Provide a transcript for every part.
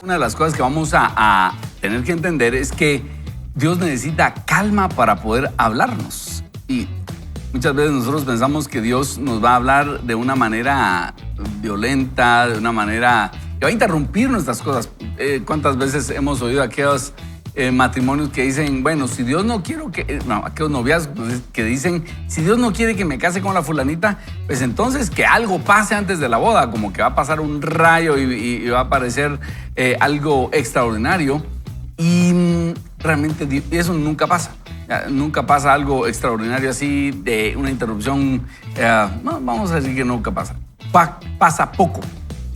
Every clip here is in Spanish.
Una de las cosas que vamos a tener que entender es que Dios necesita calma para poder hablarnos. Y muchas veces nosotros pensamos que Dios nos va a hablar de una manera violenta, de una manera que va a interrumpir nuestras cosas. ¿Cuántas veces hemos oído aquellos matrimonios que dicen, bueno, si Dios no quiere aquellos noviazgos que dicen, si Dios no quiere que me case con la fulanita, pues entonces que algo pase antes de la boda, como que va a pasar un rayo y va a aparecer algo extraordinario. Y realmente eso nunca pasa. Nunca pasa algo extraordinario así, de una interrupción. No, vamos a decir que nunca pasa. Pasa poco.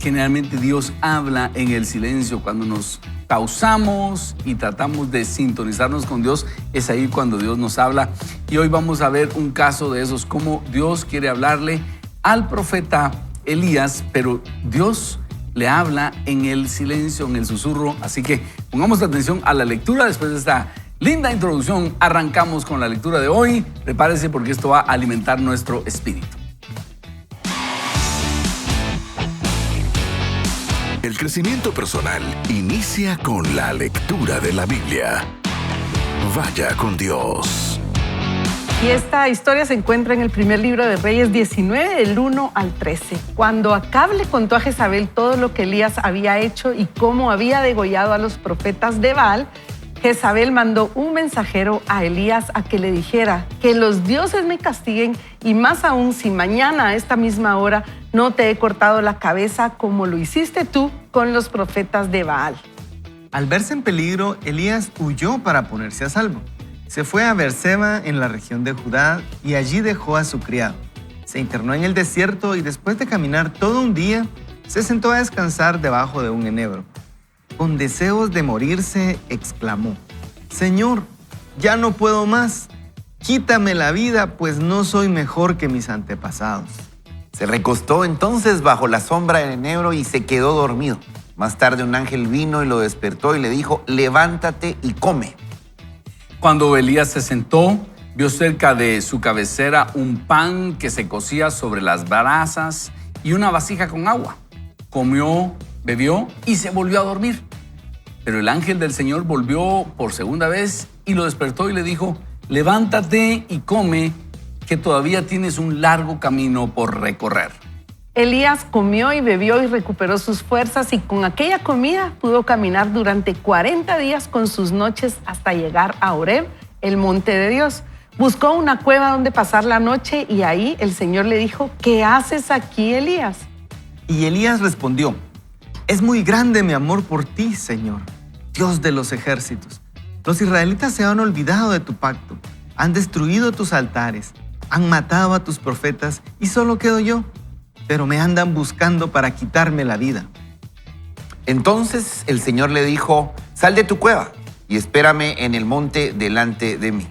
Generalmente Dios habla en el silencio. Cuando nos pausamos y tratamos de sintonizarnos con Dios, es ahí cuando Dios nos habla. Y hoy vamos a ver un caso de esos, cómo Dios quiere hablarle al profeta Elías, pero Dios le habla en el silencio, en el susurro. Así que pongamos atención a la lectura. Después de esta linda introducción, arrancamos con la lectura de hoy. Prepárese porque esto va a alimentar nuestro espíritu. El crecimiento personal inicia con la lectura de la Biblia. Vaya con Dios. Y esta historia se encuentra en el primer libro de Reyes 19, del 1 al 13. Cuando Acab le contó a Jezabel todo lo que Elías había hecho y cómo había degollado a los profetas de Baal, Jezabel mandó un mensajero a Elías a que le dijera que los dioses me castiguen y más aún si mañana a esta misma hora no te he cortado la cabeza como lo hiciste tú con los profetas de Baal. Al verse en peligro, Elías huyó para ponerse a salvo. Se fue a Beerseba en la región de Judá y allí dejó a su criado. Se internó en el desierto y después de caminar todo un día, se sentó a descansar debajo de un enebro. Con deseos de morirse, exclamó: «Señor, ya no puedo más. Quítame la vida, pues no soy mejor que mis antepasados». Se recostó entonces bajo la sombra del enebro y se quedó dormido. Más tarde un ángel vino y lo despertó y le dijo: «Levántate y come». Cuando Elías se sentó, vio cerca de su cabecera un pan que se cocía sobre las brasas y una vasija con agua. Comió, bebió y se volvió a dormir. Pero el ángel del Señor volvió por segunda vez y lo despertó y le dijo: «Levántate y come, que todavía tienes un largo camino por recorrer». Elías comió y bebió y recuperó sus fuerzas y con aquella comida pudo caminar durante 40 días con sus noches hasta llegar a Horeb, el monte de Dios. Buscó una cueva donde pasar la noche y ahí el Señor le dijo: «¿Qué haces aquí, Elías?». Y Elías respondió: «Es muy grande mi amor por ti, Señor, Dios de los ejércitos. Los israelitas se han olvidado de tu pacto, han destruido tus altares, han matado a tus profetas y solo quedo yo, pero me andan buscando para quitarme la vida». Entonces el Señor le dijo: «Sal de tu cueva y espérame en el monte delante de mí».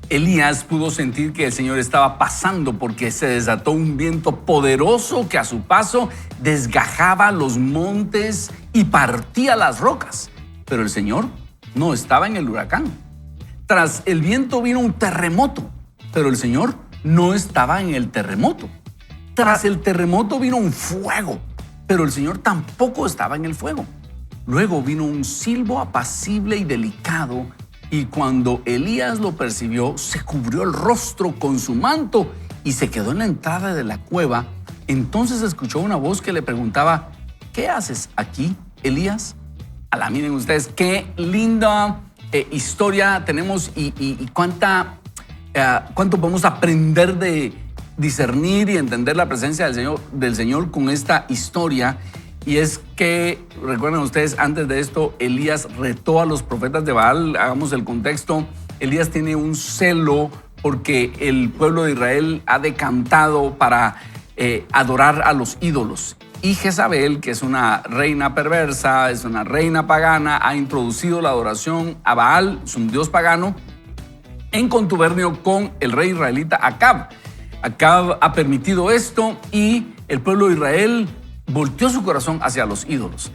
Elías pudo sentir que el Señor estaba pasando porque se desató un viento poderoso que a su paso desgajaba los montes y partía las rocas. Pero el Señor no estaba en el huracán. Tras el viento vino un terremoto, pero el Señor no estaba en el terremoto. Tras el terremoto vino un fuego, pero el Señor tampoco estaba en el fuego. Luego vino un silbo apacible y delicado, y cuando Elías lo percibió, se cubrió el rostro con su manto y se quedó en la entrada de la cueva. Entonces escuchó una voz que le preguntaba: «¿Qué haces aquí, Elías?». Miren ustedes qué linda historia tenemos y cuánto podemos aprender de discernir y entender la presencia del Señor con esta historia. Y es que, recuerden ustedes, antes de esto, Elías retó a los profetas de Baal. Hagamos el contexto. Elías tiene un celo porque el pueblo de Israel ha decantado para adorar a los ídolos. Y Jezabel, que es una reina perversa, es una reina pagana, ha introducido la adoración a Baal, es un dios pagano, en contubernio con el rey israelita Acab. Acab ha permitido esto y el pueblo de Israel volteó su corazón hacia los ídolos.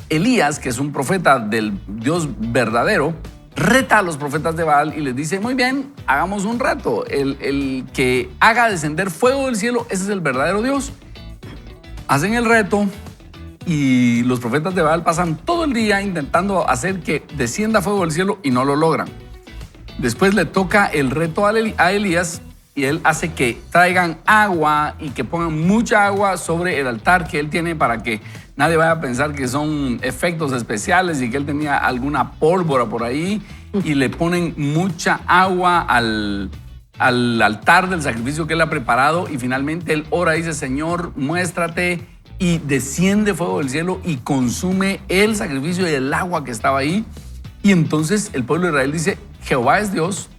Elías, que es un profeta del Dios verdadero, reta a los profetas de Baal y les dice: «Muy bien, hagamos un reto. El que haga descender fuego del cielo, ese es el verdadero Dios». Hacen el reto y los profetas de Baal pasan todo el día intentando hacer que descienda fuego del cielo y no lo logran. Después le toca el reto a Elías y él hace que traigan agua y que pongan mucha agua sobre el altar que él tiene para que nadie vaya a pensar que son efectos especiales y que él tenía alguna pólvora por ahí, y le ponen mucha agua al altar del sacrificio que él ha preparado, y finalmente él ora y dice: Señor, muéstrate, y desciende fuego del cielo y consume el sacrificio y el agua que estaba ahí. Y entonces el pueblo de Israel dice: Jehová es Dios.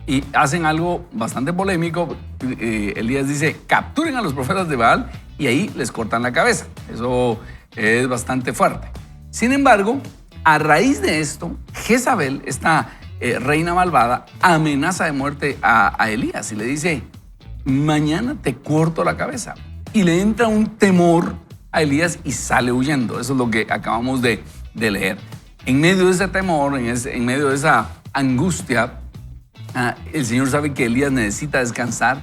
Y hacen algo bastante polémico. Elías dice: capturen a los profetas de Baal, y ahí les cortan la cabeza. Eso es bastante fuerte. Sin embargo, a raíz de esto, Jezabel, esta reina malvada, amenaza de muerte a Elías y le dice: mañana te corto la cabeza. Y le entra un temor a Elías y sale huyendo. Eso es lo que acabamos de leer. En medio de ese temor, en medio de esa angustia, el Señor sabe que Elías necesita descansar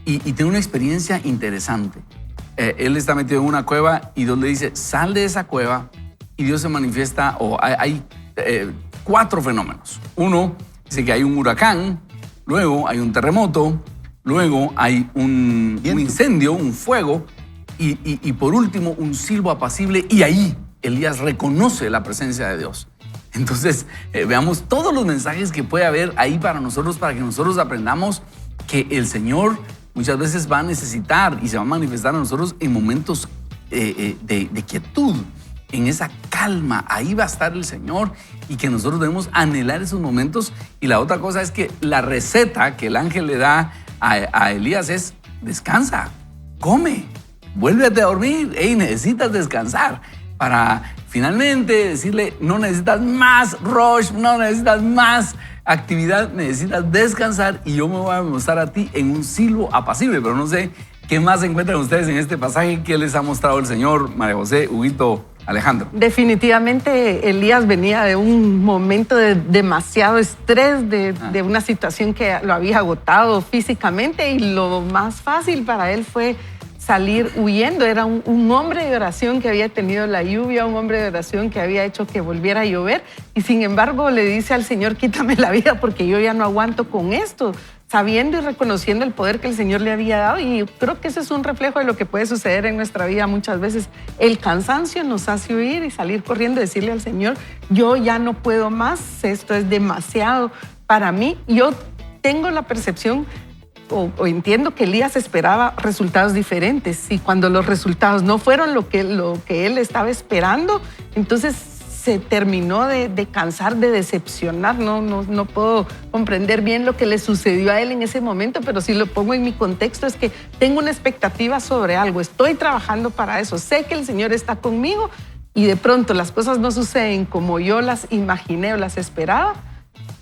y tiene una experiencia interesante. Él está metido en una cueva y Dios le dice: sal de esa cueva, y Dios se manifiesta. Hay 4 fenómenos. Uno, dice que hay un huracán, luego hay un terremoto, luego hay un incendio, un fuego, y por último un silbo apacible, y ahí Elías reconoce la presencia de Dios. Entonces, veamos todos los mensajes que puede haber ahí para nosotros, para que nosotros aprendamos que el Señor muchas veces va a necesitar y se va a manifestar a nosotros en momentos de quietud, en esa calma. Ahí va a estar el Señor, y que nosotros debemos anhelar esos momentos. Y la otra cosa es que la receta que el ángel le da a Elías es: descansa, come, vuélvete a dormir. Necesitas descansar, para finalmente decirle: no necesitas más rush, no necesitas más actividad, necesitas descansar, y yo me voy a mostrar a ti en un silbo apacible. Pero no sé qué más encuentran ustedes en este pasaje que les ha mostrado el Señor, María José, Huguito, Alejandro. Definitivamente Elías venía de un momento de demasiado estrés, de una situación que lo había agotado físicamente, y lo más fácil para él fue salir huyendo. Era un hombre de oración que había tenido la lluvia, un hombre de oración que había hecho que volviera a llover, y sin embargo le dice al Señor: quítame la vida porque yo ya no aguanto con esto, sabiendo y reconociendo el poder que el Señor le había dado. Y creo que ese es un reflejo de lo que puede suceder en nuestra vida muchas veces. El cansancio nos hace huir y salir corriendo y decirle al Señor: yo ya no puedo más, esto es demasiado para mí. Yo tengo la percepción o entiendo que Elías esperaba resultados diferentes, y cuando los resultados no fueron lo que él estaba esperando, entonces se terminó de cansar, de decepcionar. No puedo comprender bien lo que le sucedió a él en ese momento, pero si lo pongo en mi contexto es que tengo una expectativa sobre algo, estoy trabajando para eso, sé que el Señor está conmigo, y de pronto las cosas no suceden como yo las imaginé o las esperaba,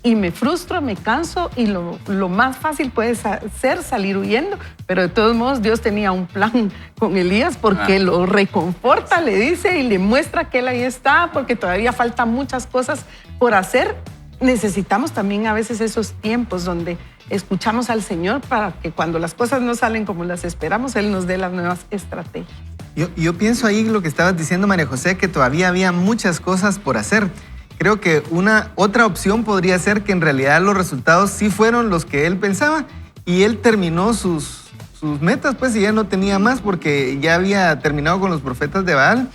y me frustro, me canso, y lo más fácil puede ser salir huyendo. Pero de todos modos Dios tenía un plan con Elías, porque lo reconforta, le dice, y le muestra que él ahí está, porque todavía faltan muchas cosas por hacer. Necesitamos también a veces esos tiempos donde escuchamos al Señor, para que cuando las cosas no salen como las esperamos, Él nos dé las nuevas estrategias. Yo pienso ahí lo que estabas diciendo, María José, que todavía había muchas cosas por hacer. Creo que otra opción podría ser que en realidad los resultados sí fueron los que él pensaba, y él terminó sus metas, pues, y ya no tenía más, porque ya había terminado con los profetas de Baal.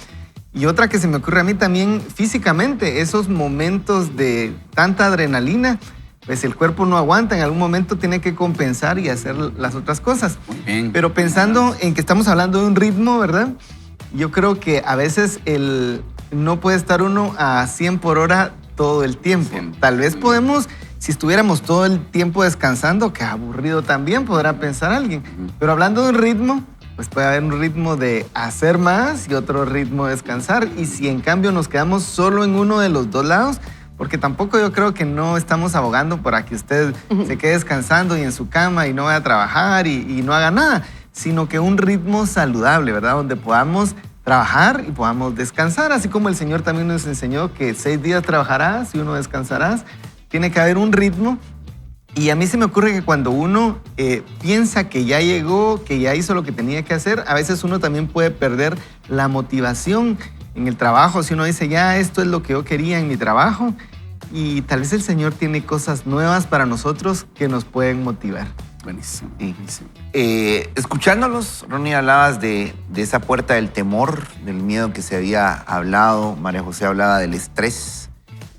Y otra que se me ocurre a mí también, físicamente, esos momentos de tanta adrenalina, pues el cuerpo no aguanta, en algún momento tiene que compensar y hacer las otras cosas. Pero pensando en que estamos hablando de un ritmo, ¿verdad? Yo creo que a veces no puede estar uno a 100 por hora todo el tiempo. Tal vez podemos, si estuviéramos todo el tiempo descansando, que aburrido también, podrá pensar alguien. Pero hablando de un ritmo, pues puede haber un ritmo de hacer más y otro ritmo de descansar. Y si en cambio nos quedamos solo en uno de los dos lados, porque tampoco yo creo que no estamos abogando para que usted se quede descansando y en su cama y no vaya a trabajar y no haga nada, sino que un ritmo saludable, ¿verdad? Donde podamos trabajar y podamos descansar, así como el Señor también nos enseñó que 6 días trabajarás y 1 descansarás. Tiene que haber un ritmo Y a mí se me ocurre que cuando uno piensa que ya llegó, que ya hizo lo que tenía que hacer, a veces uno también puede perder la motivación en el trabajo. Si uno dice, ya esto es lo que yo quería en mi trabajo, y tal vez el Señor tiene cosas nuevas para nosotros que nos pueden motivar. Buenísimo. Sí. Buenísimo. Escuchándolos, Ronnie, hablabas de esa puerta del temor, del miedo que se había hablado. María José hablaba del estrés.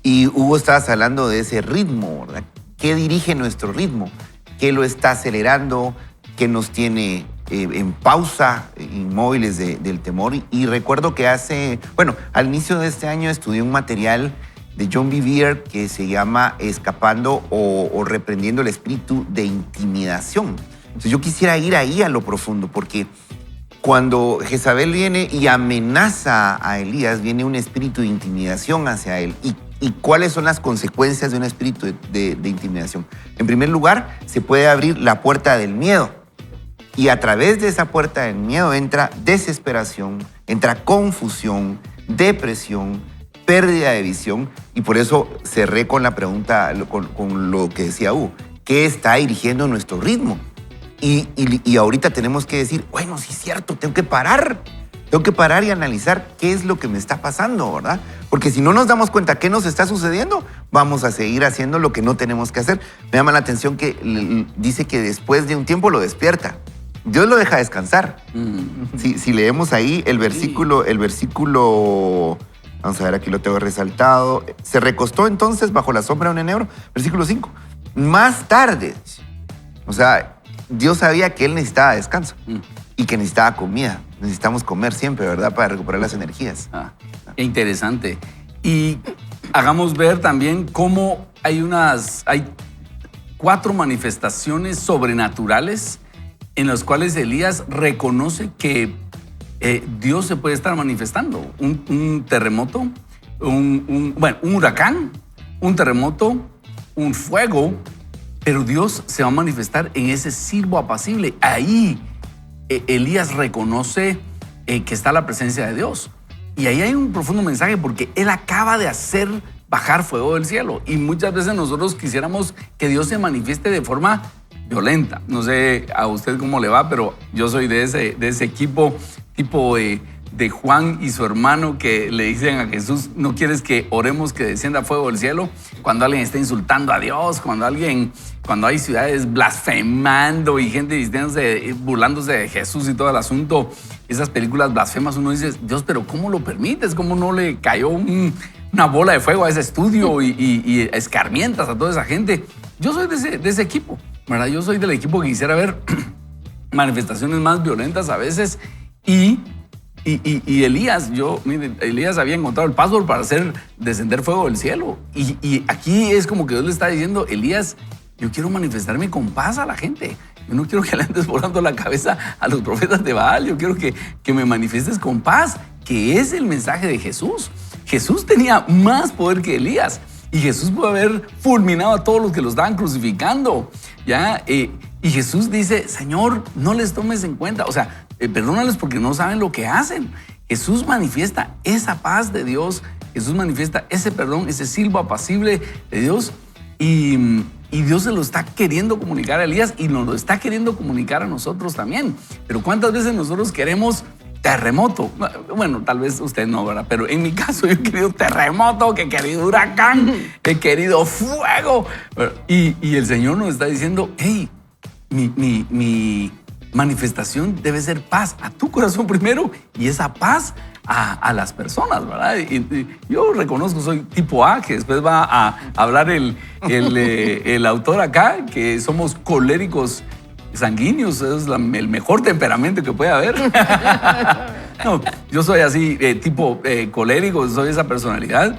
Y Hugo, estabas hablando de ese ritmo, ¿verdad? ¿Qué dirige nuestro ritmo? ¿Qué lo está acelerando? ¿Qué nos tiene en pausa, inmóviles del temor? Y recuerdo que al inicio de este año estudié un material de John Bevere que se llama Escapando o Reprendiendo el Espíritu de Intimidación. Entonces yo quisiera ir ahí a lo profundo, porque cuando Jezabel viene y amenaza a Elías, viene un espíritu de intimidación hacia él. ¿Y cuáles son las consecuencias de un espíritu de intimidación? En primer lugar, se puede abrir la puerta del miedo. Y a través de esa puerta del miedo entra desesperación, entra confusión, depresión, pérdida de visión. Y por eso cerré con la pregunta, con lo que decía Hugo. ¿Qué está dirigiendo nuestro ritmo? Y ahorita tenemos que decir, bueno, sí es cierto, tengo que parar y analizar qué es lo que me está pasando, ¿verdad? Porque si no nos damos cuenta qué nos está sucediendo, vamos a seguir haciendo lo que no tenemos que hacer. Me llama la atención que dice que después de un tiempo lo despierta. Dios lo deja descansar. Si leemos ahí el versículo, vamos a ver, aquí lo tengo resaltado. Se recostó entonces bajo la sombra de un enebro, versículo 5. Más tarde, o sea, Dios sabía que él necesitaba descanso y que necesitaba comida. Necesitamos comer siempre, ¿verdad? Para recuperar las energías. Interesante. Y hagamos ver también cómo hay 4 manifestaciones sobrenaturales en las cuales Elías reconoce que Dios se puede estar manifestando. Un terremoto, un huracán, un terremoto, un fuego, pero Dios se va a manifestar en ese silbo apacible. Ahí Elías reconoce que está la presencia de Dios. Y ahí hay un profundo mensaje porque él acaba de hacer bajar fuego del cielo. Y muchas veces nosotros quisiéramos que Dios se manifieste de forma violenta. No sé a usted cómo le va, pero yo soy de ese equipo tipo de Juan y su hermano que le dicen a Jesús, ¿no quieres que oremos que descienda fuego del cielo? Cuando alguien está insultando a Dios, cuando hay ciudades blasfemando y gente burlándose de Jesús y todo el asunto, esas películas blasfemas, uno dice, Dios, pero ¿cómo lo permites? ¿Cómo no le cayó una bola de fuego a ese estudio y escarmientas a toda esa gente? Yo soy de ese equipo, ¿verdad? Yo soy del equipo que quisiera ver manifestaciones más violentas a veces. Y Elías, Elías había encontrado el password para hacer descender fuego del cielo. Y aquí es como que Dios le está diciendo, Elías, yo quiero manifestarme con paz a la gente. Yo no quiero que le andes volando la cabeza a los profetas de Baal. Yo quiero que me manifiestes con paz, que es el mensaje de Jesús. Jesús tenía más poder que Elías. Y Jesús puede haber fulminado a todos los que lo estaban crucificando. ¿Ya? Y Jesús dice, Señor, no les tomes en cuenta. O sea, perdónales porque no saben lo que hacen. Jesús manifiesta esa paz de Dios. Jesús manifiesta ese perdón, ese silbo apacible de Dios. Y Dios se lo está queriendo comunicar a Elías y nos lo está queriendo comunicar a nosotros también. Pero ¿cuántas veces nosotros queremos terremoto? Bueno, tal vez usted no, ¿verdad? Pero en mi caso yo he querido terremoto, que he querido huracán, he querido fuego. Y el Señor nos está diciendo, hey, mi manifestación debe ser paz a tu corazón primero y esa paz a las personas, ¿verdad? Y yo reconozco, soy tipo A, que después va a hablar el autor acá, que somos coléricos sanguíneos, es el mejor temperamento que puede haber. No, yo soy así, tipo colérico, soy esa personalidad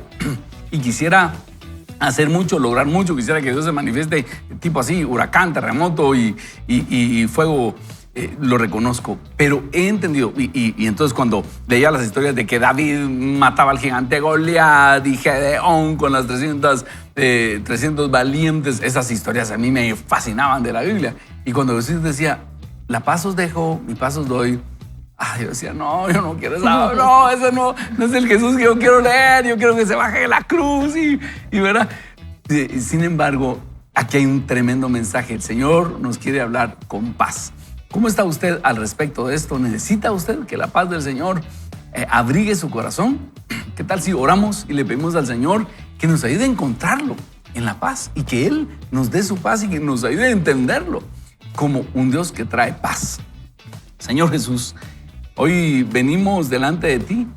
y quisiera hacer mucho, lograr mucho, quisiera que Dios se manifieste tipo así, huracán, terremoto y fuego. Lo reconozco, pero he entendido, y entonces cuando leía las historias de que David mataba al gigante Goliat y Gedeón con las 300 valientes, esas historias a mí me fascinaban de la Biblia. Y cuando Jesús decía, la paz os dejo, mi paz os doy, yo decía, no, yo no quiero esa, no, ese no es el Jesús que yo quiero leer, yo quiero que se baje de la cruz y ¿verdad? Sin embargo, Aquí hay un tremendo mensaje. El Señor nos quiere hablar con paz. ¿Cómo está usted al respecto de esto? ¿Necesita usted que la paz del Señor abrigue su corazón? ¿Qué tal si oramos y le pedimos al Señor que nos ayude a encontrarlo en la paz y que Él nos dé su paz y que nos ayude a entenderlo como un Dios que trae paz? Señor Jesús, hoy venimos delante de ti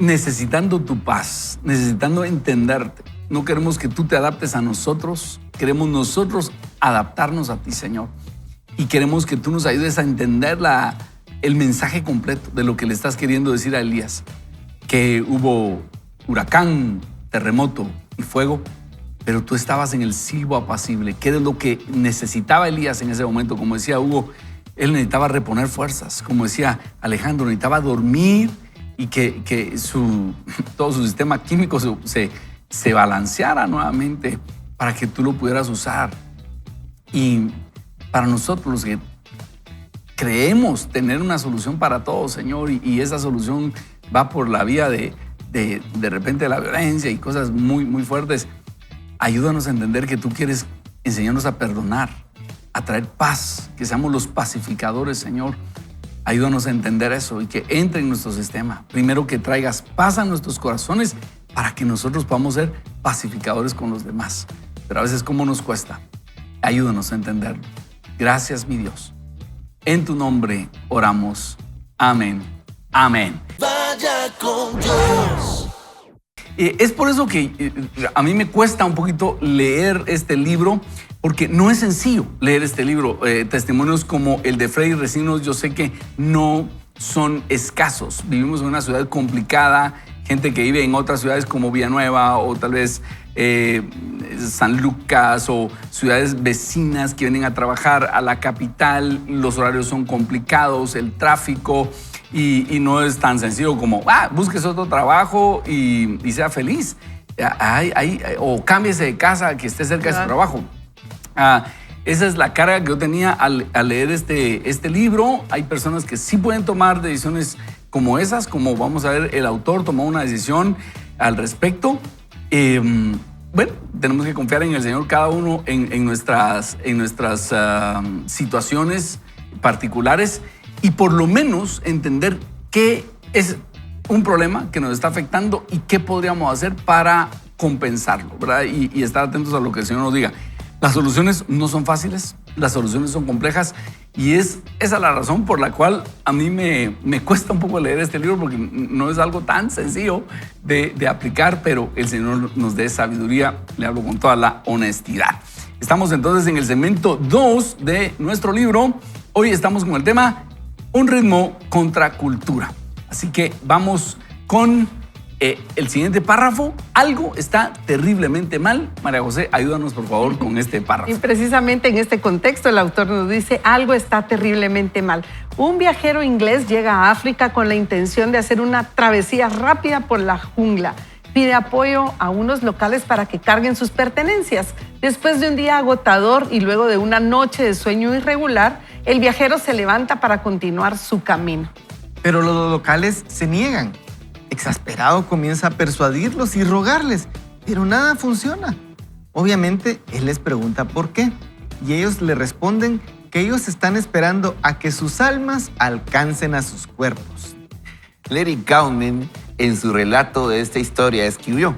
necesitando tu paz, necesitando entenderte. No queremos que tú te adaptes a nosotros, queremos nosotros adaptarnos a ti, Señor. Y queremos que tú nos ayudes a entender el mensaje completo de lo que le estás queriendo decir a Elías. Que hubo huracán, terremoto y fuego, pero tú estabas en el silbo apacible. ¿Qué es lo que necesitaba Elías en ese momento? Como decía Hugo, él necesitaba reponer fuerzas. Como decía Alejandro, necesitaba dormir y que todo su sistema químico se balanceara nuevamente para que tú lo pudieras usar. Y para nosotros los que creemos tener una solución para todo, Señor, y esa solución va por la vía de repente de la violencia y cosas muy, muy fuertes, ayúdanos a entender que tú quieres enseñarnos a perdonar, a traer paz, que seamos los pacificadores, Señor. Ayúdanos a entender eso y que entre en nuestro sistema. Primero, que traigas paz a nuestros corazones para que nosotros podamos ser pacificadores con los demás. Pero a veces, ¿cómo nos cuesta? Ayúdanos a entenderlo. Gracias, mi Dios. En tu nombre oramos. Amén. Amén. Vaya con Dios. Es por eso que a mí me cuesta un poquito leer este libro, porque no es sencillo leer este libro. Testimonios como el de Freddy Recinos, yo sé que no son escasos. Vivimos en una ciudad complicada, gente que vive en otras ciudades como Villanueva o tal vez San Lucas o ciudades vecinas que vienen a trabajar a la capital. Los horarios son complicados, el tráfico, y no es tan sencillo como busques otro trabajo y sea feliz. O cámbiese de casa, que esté cerca de su trabajo. Esa es la carga que yo tenía al leer este libro. Hay personas que sí pueden tomar decisiones como esas, como vamos a ver, el autor tomó una decisión al respecto. Bueno, tenemos que confiar en el Señor cada uno en nuestras situaciones particulares y por lo menos entender qué es un problema que nos está afectando y qué podríamos hacer para compensarlo, ¿verdad? Y estar atentos a lo que el Señor nos diga. Las soluciones no son fáciles, las soluciones son complejas y esa es la razón por la cual a mí me cuesta un poco leer este libro, porque no es algo tan sencillo de aplicar, pero el Señor nos dé sabiduría, le hablo con toda la honestidad. Estamos entonces en el segmento 2 de nuestro libro. Hoy estamos con el tema Un ritmo contra cultura. Así que vamos con el siguiente párrafo. Algo está terriblemente mal. María José, ayúdanos por favor con este párrafo. Y precisamente en este contexto el autor nos dice: algo está terriblemente mal. Un viajero inglés llega a África con la intención de hacer una travesía rápida por la jungla. Pide apoyo a unos locales para que carguen sus pertenencias. Después de un día agotador y luego de una noche de sueño irregular, el viajero se levanta para continuar su camino. Pero los locales se niegan. Exasperado, comienza a persuadirlos y rogarles, pero nada funciona. Obviamente, él les pregunta por qué, y ellos le responden que ellos están esperando a que sus almas alcancen a sus cuerpos. Larry Kaufman, en su relato de esta historia, escribió: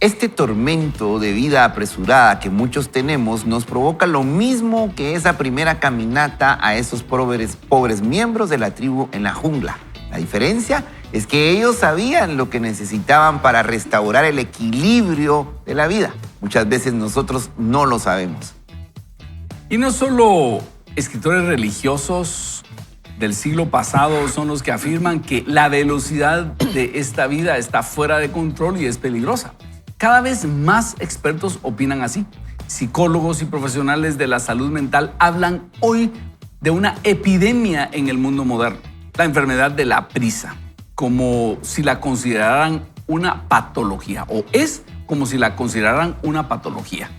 este tormento de vida apresurada que muchos tenemos nos provoca lo mismo que esa primera caminata a esos pobres miembros de la tribu en la jungla. La diferencia es que ellos sabían lo que necesitaban para restaurar el equilibrio de la vida. Muchas veces nosotros no lo sabemos. Y no solo escritores religiosos del siglo pasado son los que afirman que la velocidad de esta vida está fuera de control y es peligrosa. Cada vez más expertos opinan así. Psicólogos y profesionales de la salud mental hablan hoy de una epidemia en el mundo moderno, la enfermedad de la prisa, como si la consideraran una patología, o es como si la consideraran una patología.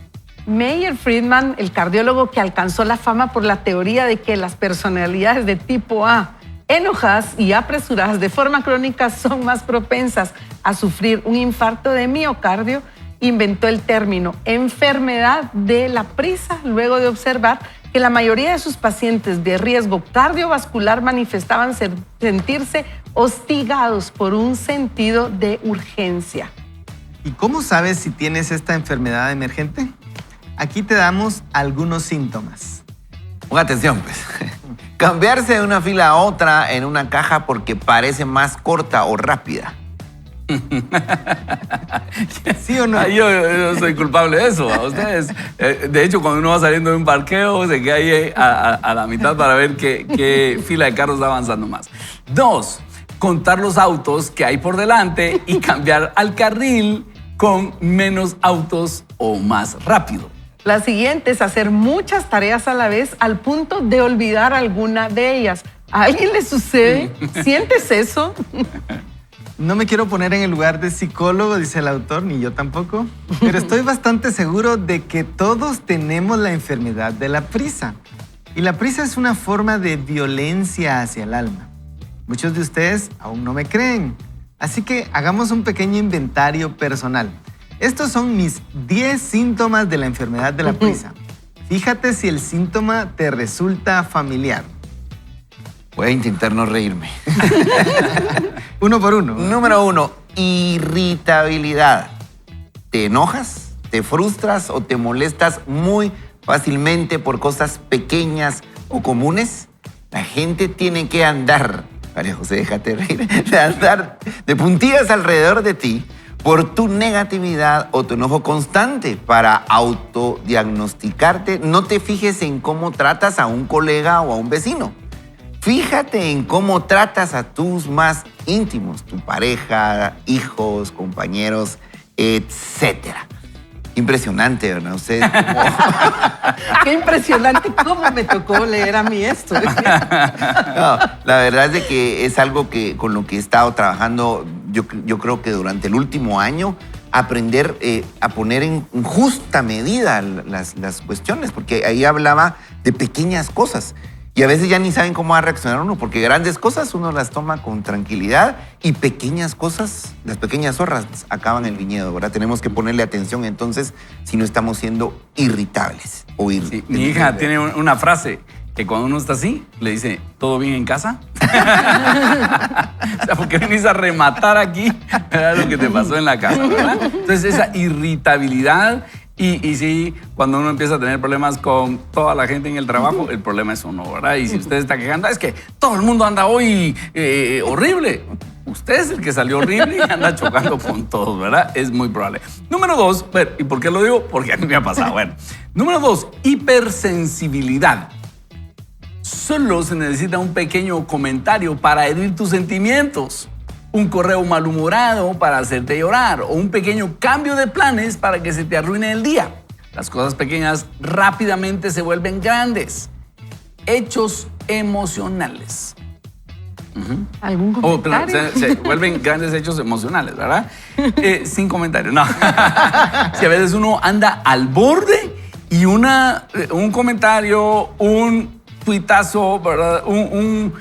Meyer Friedman, el cardiólogo que alcanzó la fama por la teoría de que las personalidades de tipo A, enojadas y apresuradas de forma crónica, son más propensas a sufrir un infarto de miocardio, inventó el término enfermedad de la prisa, luego de observar que la mayoría de sus pacientes de riesgo cardiovascular manifestaban sentirse hostigados por un sentido de urgencia. ¿Y cómo sabes si tienes esta enfermedad emergente? Aquí te damos algunos síntomas. Ponga atención, pues. Cambiarse de una fila a otra en una caja porque parece más corta o rápida. ¿Sí o no? Yo soy culpable de eso, a ustedes. De hecho, cuando uno va saliendo de un parqueo, se queda ahí a la mitad para ver qué fila de carros va avanzando más. 2, contar los autos que hay por delante y cambiar al carril con menos autos o más rápido. La siguiente es hacer muchas tareas a la vez al punto de olvidar alguna de ellas. ¿A alguien le sucede? ¿Sientes eso? No me quiero poner en el lugar de psicólogo, dice el autor, ni yo tampoco, pero estoy bastante seguro de que todos tenemos la enfermedad de la prisa. Y la prisa es una forma de violencia hacia el alma. Muchos de ustedes aún no me creen, así que hagamos un pequeño inventario personal. Estos son mis 10 síntomas de la enfermedad de la prisa. Fíjate si el síntoma te resulta familiar. Voy a intentar no reírme. Uno por uno. Número 1, irritabilidad. ¿Te enojas, te frustras o te molestas muy fácilmente por cosas pequeñas o comunes? La gente tiene que andar, María José, déjate reír, de andar de puntillas alrededor de ti por tu negatividad o tu enojo constante. Para autodiagnosticarte, no te fijes en cómo tratas a un colega o a un vecino. Fíjate en cómo tratas a tus más íntimos, tu pareja, hijos, compañeros, etcétera. Impresionante, ¿verdad? Ustedes como... Qué impresionante cómo me tocó leer a mí esto. No, la verdad es de que es algo que con lo que he estado trabajando, yo creo que durante el último año, aprender a poner en justa medida las cuestiones, porque ahí hablaba de pequeñas cosas. Y a veces ya ni saben cómo va a reaccionar uno, porque grandes cosas uno las toma con tranquilidad y pequeñas cosas, las pequeñas zorras acaban el viñedo, ¿verdad? Tenemos que ponerle atención entonces si no estamos siendo irritables o Sí, mi hija tiene una frase que cuando uno está así, le dice, ¿todo bien en casa? O sea, ¿por qué venís a rematar aquí? Era lo que te pasó en la casa, ¿verdad? Entonces esa irritabilidad. Y sí, cuando uno empieza a tener problemas con toda la gente en el trabajo, el problema es uno, ¿verdad? Y si usted está quejando, es que todo el mundo anda hoy horrible. Usted es el que salió horrible y anda chocando con todos, ¿verdad? Es muy probable. Número 2, bueno, ¿y por qué lo digo? Porque a mí me ha pasado. Bueno, número 2, hipersensibilidad. Solo se necesita un pequeño comentario para herir tus sentimientos. Un correo malhumorado para hacerte llorar o un pequeño cambio de planes para que se te arruine el día. Las cosas pequeñas rápidamente se vuelven grandes. Hechos emocionales. ¿Algún comentario? Se vuelven grandes hechos emocionales, ¿verdad? Sin comentario, no. Si a veces uno anda al borde y un comentario, un tuitazo, ¿verdad? Un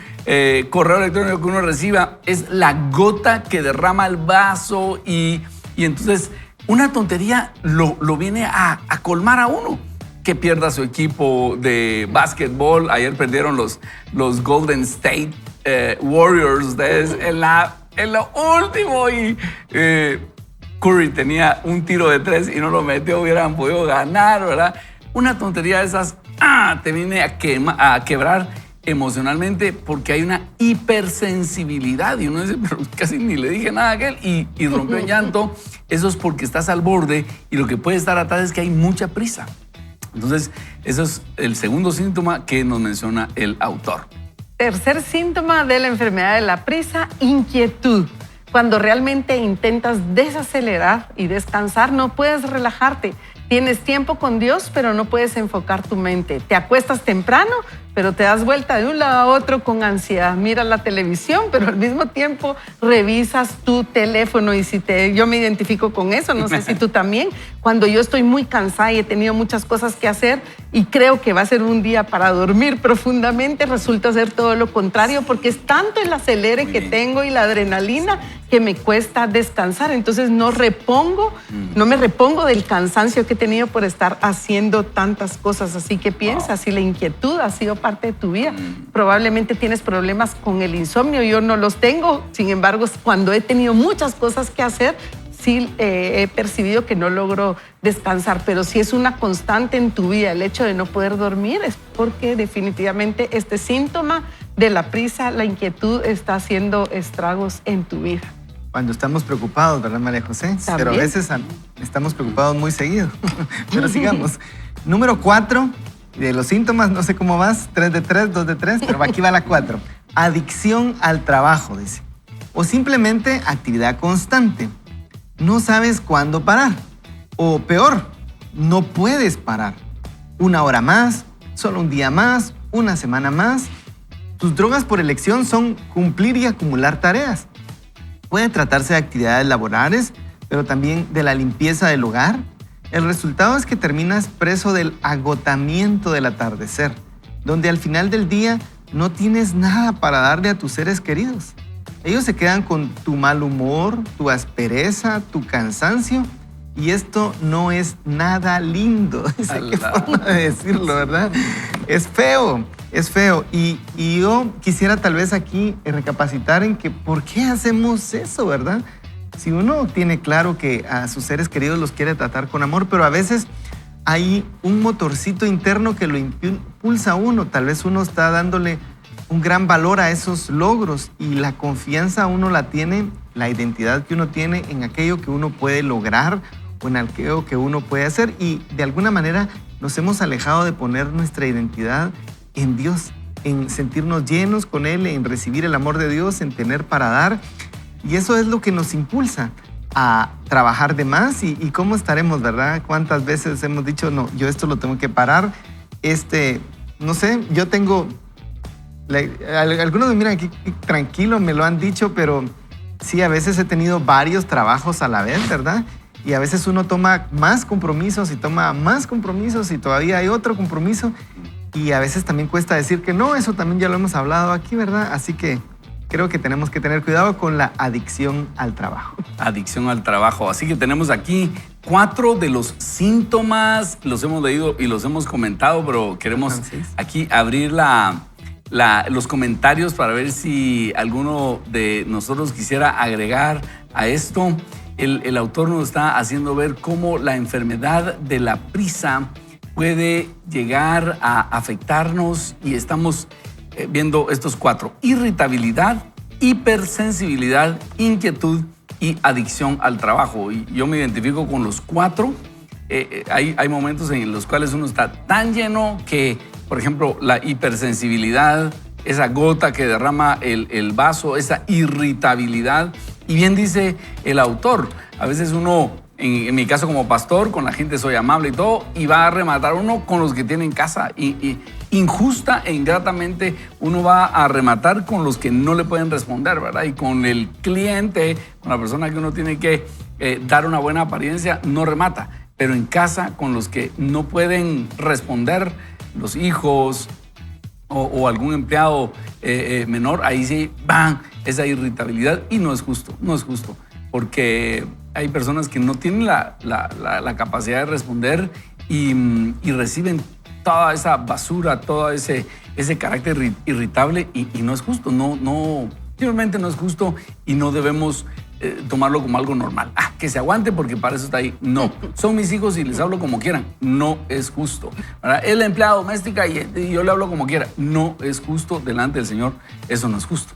correo electrónico que uno reciba es la gota que derrama el vaso y entonces una tontería lo viene a colmar a uno. Que pierda su equipo de básquetbol. Ayer perdieron los Golden State Warriors en lo último y Curry tenía un tiro de 3 y no lo metió, hubieran podido ganar, ¿verdad? Una tontería de esas te viene a quebrar emocionalmente porque hay una hipersensibilidad y uno dice, pero casi ni le dije nada a aquel y rompió en llanto. Eso es porque estás al borde y lo que puede estar atrás es que hay mucha prisa. Entonces, eso es el segundo síntoma que nos menciona el autor. Tercer síntoma de la enfermedad de la prisa, inquietud. Cuando realmente intentas desacelerar y descansar, no puedes relajarte. Tienes tiempo con Dios, pero no puedes enfocar tu mente. Te acuestas temprano, pero te das vuelta de un lado a otro con ansiedad. Miras la televisión, pero al mismo tiempo revisas tu teléfono. Y yo me identifico con eso, no sé si tú también. Cuando yo estoy muy cansada y he tenido muchas cosas que hacer y creo que va a ser un día para dormir profundamente, resulta ser todo lo contrario, porque es tanto el acelere que tengo y la adrenalina que me cuesta descansar. Entonces no me repongo del cansancio que he tenido por estar haciendo tantas cosas. Así que piensa, si la inquietud ha sido parte de tu vida, probablemente tienes problemas con el insomnio. Yo no los tengo, sin embargo, cuando he tenido muchas cosas que hacer, sí he percibido que no logro descansar, pero si es una constante en tu vida el hecho de no poder dormir, es porque definitivamente este síntoma de la prisa, la inquietud, está haciendo estragos en tu vida. Cuando estamos preocupados, ¿verdad, María José? ¿También? Pero a veces estamos preocupados muy seguido. Pero sigamos. Número 4, de los síntomas, no sé cómo vas, 3 de 3, 2 de 3, pero aquí va la 4. Adicción al trabajo, dice. O simplemente actividad constante. No sabes cuándo parar. O peor, no puedes parar. 1 hora más, solo un día más, una semana más. Tus drogas por elección son cumplir y acumular tareas. Puede tratarse de actividades laborales, pero también de la limpieza del hogar. El resultado es que terminas preso del agotamiento del atardecer, donde al final del día no tienes nada para darle a tus seres queridos. Ellos se quedan con tu mal humor, tu aspereza, tu cansancio, y esto no es nada lindo. Qué forma de decirlo, ¿verdad? Es feo, es feo. Y yo quisiera tal vez aquí recapacitar en que ¿por qué hacemos eso, verdad? Si uno tiene claro que a sus seres queridos los quiere tratar con amor, pero a veces hay un motorcito interno que lo impulsa a uno. Tal vez uno está dándole un gran valor a esos logros y la confianza uno la tiene, la identidad que uno tiene en aquello que uno puede lograr o en aquello que uno puede hacer, y de alguna manera nos hemos alejado de poner nuestra identidad en Dios, en sentirnos llenos con Él, en recibir el amor de Dios, en tener para dar, y eso es lo que nos impulsa a trabajar de más. Y cómo estaremos, ¿verdad? ¿Cuántas veces hemos dicho, no, yo esto lo tengo que parar? No sé, yo tengo... Algunos me miran aquí tranquilo, me lo han dicho, pero sí, a veces he tenido varios trabajos a la vez, ¿verdad? Y a veces uno toma más compromisos y toma más compromisos y todavía hay otro compromiso. Y a veces también cuesta decir que no, eso también ya lo hemos hablado aquí, ¿verdad? Así que creo que tenemos que tener cuidado con la adicción al trabajo. Adicción al trabajo. Así que tenemos aquí 4 de los síntomas, los hemos leído y los hemos comentado, pero queremos aquí abrir los comentarios para ver si alguno de nosotros quisiera agregar a esto. El autor nos está haciendo ver cómo la enfermedad de la prisa puede llegar a afectarnos, y estamos viendo estos 4: irritabilidad, hipersensibilidad, inquietud y adicción al trabajo. Y yo me identifico con los 4. Hay momentos en los cuales uno está tan lleno que, por ejemplo, la hipersensibilidad, esa gota que derrama el vaso, esa irritabilidad. Y bien dice el autor, a veces uno, en mi caso como pastor, con la gente soy amable y todo, y va a rematar uno con los que tiene en casa. Y injusta e ingratamente uno va a rematar con los que no le pueden responder, ¿verdad? Y con el cliente, con la persona que uno tiene que dar una buena apariencia, no remata. Pero en casa, con los que no pueden responder, los hijos o algún empleado menor, ahí sí van esa irritabilidad, y no es justo, porque hay personas que no tienen la capacidad de responder y reciben toda esa basura, todo ese carácter irritable, y no es justo, simplemente no es justo, y no debemos tomarlo como algo normal. Que se aguante porque para eso está ahí. No, son mis hijos y les hablo como quieran. No es justo, ¿verdad? Es la empleada doméstica y yo le hablo como quiera. No es justo delante del Señor. Eso no es justo.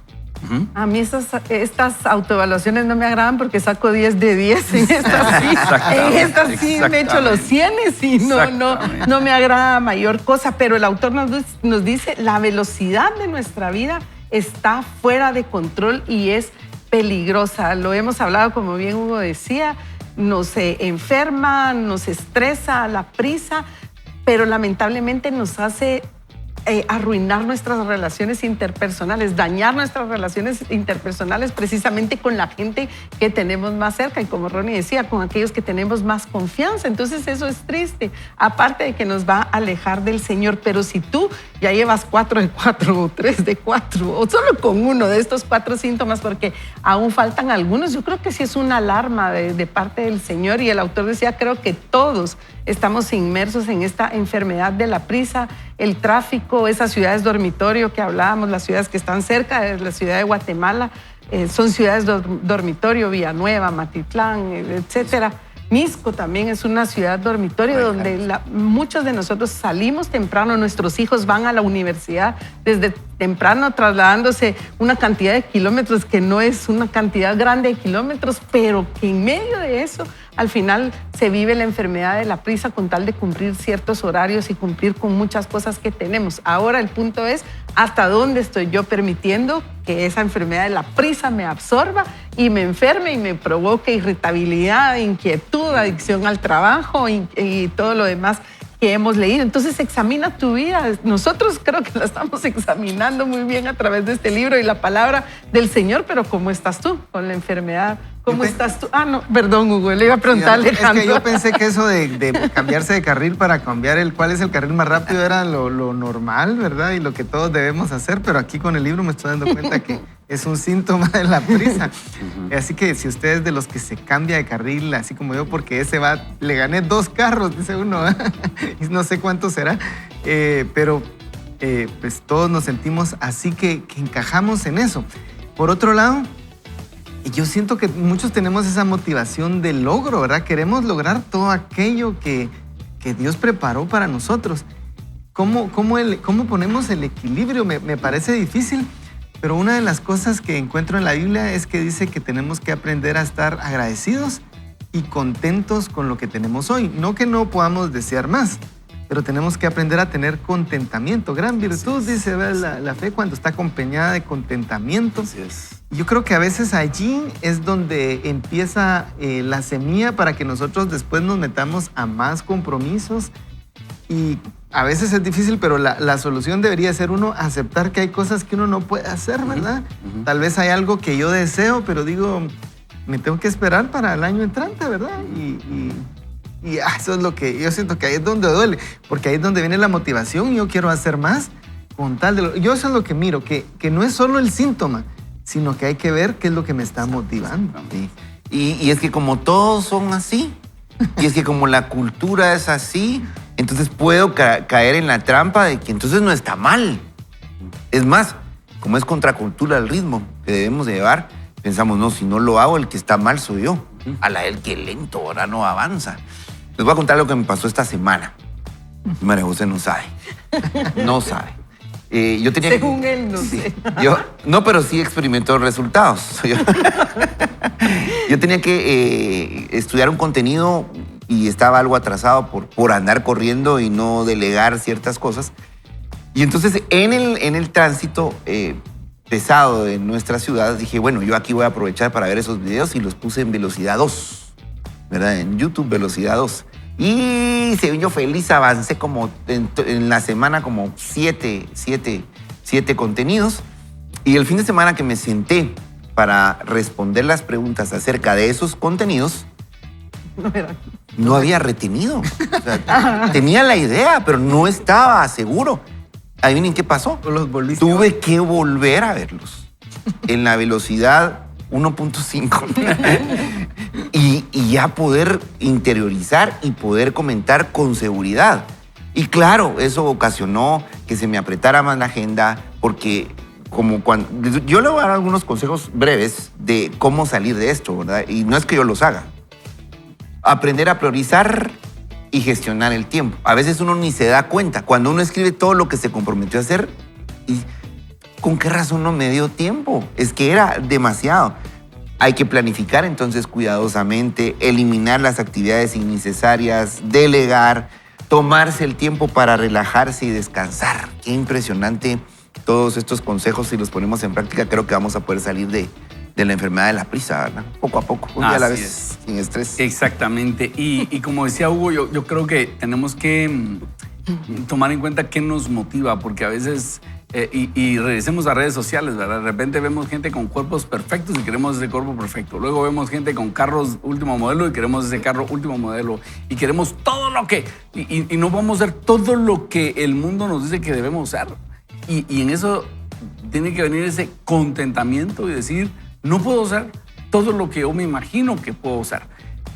A mí estas autoevaluaciones no me agradan porque saco 10 de 10 en estas sí. En estas sí me echo los 100 y no me agrada mayor cosa. Pero el autor nos dice, la velocidad de nuestra vida está fuera de control y es peligrosa. Lo hemos hablado, como bien Hugo decía, nos enferma, nos estresa la prisa, pero lamentablemente nos hace arruinar nuestras relaciones interpersonales, dañar nuestras relaciones interpersonales precisamente con la gente que tenemos más cerca y como Ronnie decía, con aquellos que tenemos más confianza. Entonces eso es triste, aparte de que nos va a alejar del Señor. Pero si tú ya llevas 4 de 4 o 3 de 4 o solo con uno de estos 4 síntomas, porque aún faltan algunos, yo creo que sí es una alarma de parte del Señor. Y el autor decía, creo que todos estamos inmersos en esta enfermedad de la prisa, el tráfico, esas ciudades dormitorio que hablábamos, las ciudades que están cerca de la ciudad de Guatemala, son ciudades dormitorio, Villanueva, Matitlán, etcétera. Misco también es una ciudad dormitorio donde muchos de nosotros salimos temprano, nuestros hijos van a la universidad desde temprano trasladándose una cantidad de kilómetros que no es una cantidad grande de kilómetros, pero que en medio de eso al final se vive la enfermedad de la prisa con tal de cumplir ciertos horarios y cumplir con muchas cosas que tenemos. Ahora el punto es hasta dónde estoy yo permitiendo que esa enfermedad de la prisa me absorba y me enferme y me provoque irritabilidad, inquietud, adicción al trabajo y todo lo demás que hemos leído. Entonces examina tu vida. Nosotros creo que la estamos examinando muy bien a través de este libro y la palabra del Señor, pero ¿cómo estás tú con la enfermedad? ¿Cómo estás tú? Ah, no, perdón, Hugo, le iba a preguntar a Alejandro. Es que yo pensé que eso de cambiarse de carril para cambiar cuál es el carril más rápido era lo normal, ¿verdad? Y lo que todos debemos hacer, pero aquí con el libro me estoy dando cuenta que es un síntoma de la prisa. Así que si usted es de los que se cambia de carril, así como yo, porque ese le gané 2 carros, dice uno, y no sé cuánto será, pero pues todos nos sentimos así que encajamos en eso. Por otro lado, yo siento que muchos tenemos esa motivación de logro, ¿verdad? Queremos lograr todo aquello que Dios preparó para nosotros. ¿Cómo ponemos el equilibrio? Me parece difícil, pero una de las cosas que encuentro en la Biblia es que dice que tenemos que aprender a estar agradecidos y contentos con lo que tenemos hoy. No que no podamos desear más, pero tenemos que aprender a tener contentamiento. Gran virtud, dice la fe, cuando está acompañada de contentamiento. Así es. Yo creo que a veces allí es donde empieza la semilla para que nosotros después nos metamos a más compromisos. Y a veces es difícil, pero la solución debería ser uno aceptar que hay cosas que uno no puede hacer, ¿verdad? Tal vez hay algo que yo deseo, pero digo, me tengo que esperar para el año entrante, ¿verdad? Y eso es lo que yo siento que ahí es donde duele, porque ahí es donde viene la motivación. Yo quiero hacer más con tal de... Yo eso es lo que miro, que no es solo el síntoma, sino que hay que ver qué es lo que me está motivando. Sí. Y es que como todos son así, y es que como la cultura es así, entonces puedo caer en la trampa de que entonces no está mal. Es más, como es contracultura el ritmo que debemos de llevar, pensamos, no, si no lo hago, el que está mal soy yo. A la el que lento, ahora no avanza. Les voy a contar lo que me pasó esta semana. María José no sabe. No sabe. Yo tenía Según él, no sé. No, pero sí experimentó resultados. Yo tenía que estudiar un contenido y estaba algo atrasado por andar corriendo y no delegar ciertas cosas. Y entonces en el tránsito pesado de nuestra ciudad dije, bueno, yo aquí voy a aprovechar para ver esos videos y los puse en velocidad 2, ¿verdad? En YouTube velocidad 2. Y según yo feliz avancé como en la semana como 7 contenidos. Y el fin de semana que me senté para responder las preguntas acerca de esos contenidos, no había retenido. O sea, tenía la idea, pero no estaba seguro. ¿Adivinen qué pasó? Los volviste. Tuve que volver a verlos en la velocidad 1.5 y ya poder interiorizar y poder comentar con seguridad. Y claro, eso ocasionó que se me apretara más la agenda porque yo le voy a dar algunos consejos breves de cómo salir de esto, ¿verdad? Y no es que yo los haga. Aprender a priorizar y gestionar el tiempo. A veces uno ni se da cuenta. Cuando uno escribe todo lo que se comprometió a hacer, ¿y con qué razón no me dio tiempo? Es que era demasiado. Hay que planificar entonces cuidadosamente, eliminar las actividades innecesarias, delegar, tomarse el tiempo para relajarse y descansar. Qué impresionante todos estos consejos, si los ponemos en práctica, creo que vamos a poder salir de la enfermedad de la prisa, ¿verdad? Poco a poco, un día a la vez, sin estrés. Exactamente. Y como decía Hugo, yo creo que tenemos que tomar en cuenta qué nos motiva, porque a veces, y regresemos a redes sociales, ¿verdad? De repente vemos gente con cuerpos perfectos y queremos ese cuerpo perfecto. Luego vemos gente con carros último modelo y queremos ese carro último modelo. Y queremos todo lo que... Y no vamos a ser todo lo que el mundo nos dice que debemos ser. Y en eso tiene que venir ese contentamiento y decir, no puedo ser todo lo que yo me imagino que puedo ser.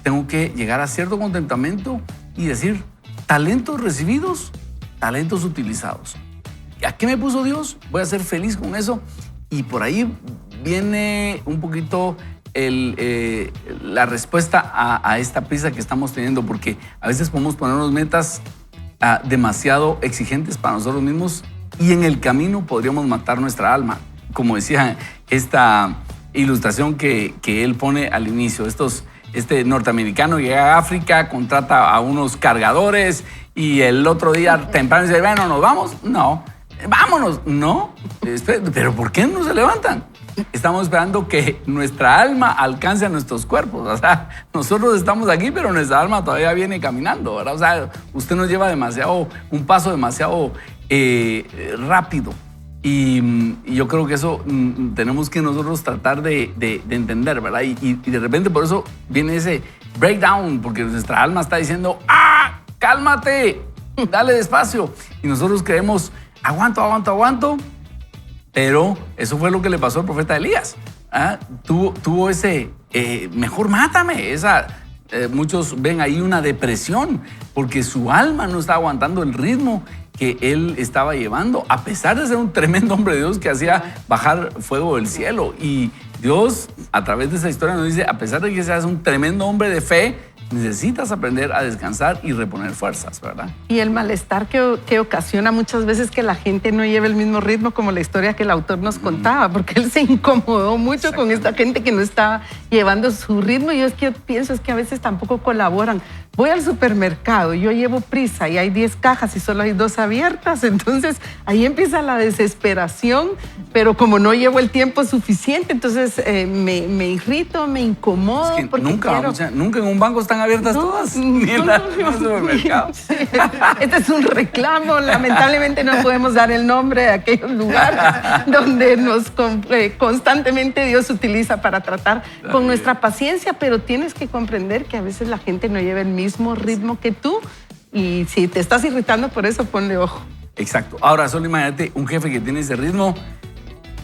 Tengo que llegar a cierto contentamiento y decir, talentos recibidos, talentos utilizados. ¿A qué me puso Dios? Voy a ser feliz con eso. Y por ahí viene un poquito la respuesta a esta prisa que estamos teniendo, porque a veces podemos ponernos metas demasiado exigentes para nosotros mismos y en el camino podríamos matar nuestra alma. Como decía esta ilustración que él pone al inicio, este norteamericano llega a África, contrata a unos cargadores y el otro día temprano dice, bueno, ¿nos vamos? No. Vámonos. No. ¿Pero por qué no se levantan? Estamos esperando que nuestra alma alcance a nuestros cuerpos. O sea, nosotros estamos aquí, pero nuestra alma todavía viene caminando, ¿verdad? O sea, usted nos lleva un paso demasiado rápido. Y yo creo que eso tenemos que nosotros tratar de entender, ¿verdad? Y de repente por eso viene ese breakdown, porque nuestra alma está diciendo, ¡ah! ¡Cálmate! Dale despacio. Y nosotros creemos, aguanto. Pero eso fue lo que le pasó al profeta Elías. Tuvo ese, mejor mátame. Muchos ven ahí una depresión, porque su alma no está aguantando el ritmo que él estaba llevando, a pesar de ser un tremendo hombre de Dios que hacía bajar fuego del cielo. Y Dios, a través de esa historia, nos dice, a pesar de que seas un tremendo hombre de fe, necesitas aprender a descansar y reponer fuerzas, ¿verdad? Y el malestar que ocasiona muchas veces que la gente no lleve el mismo ritmo, como la historia que el autor nos contaba, porque él se incomodó mucho con esta gente que no estaba llevando su ritmo. Y yo pienso que a veces tampoco colaboran. Voy al supermercado, yo llevo prisa y hay 10 cajas y solo hay 2 abiertas, entonces ahí empieza la desesperación, pero como no llevo el tiempo suficiente, entonces me irrito, me incomodo. Es que nunca en un banco están abiertas todas, ni en el supermercado. Sí. Este es un reclamo, lamentablemente no podemos dar el nombre de aquellos lugares donde nos constantemente Dios utiliza para tratar con nuestra paciencia, pero tienes que comprender que a veces la gente no lleva el mismo ritmo que tú, y si te estás irritando por eso, ponle ojo. Exacto. Ahora, solo imagínate un jefe que tiene ese ritmo,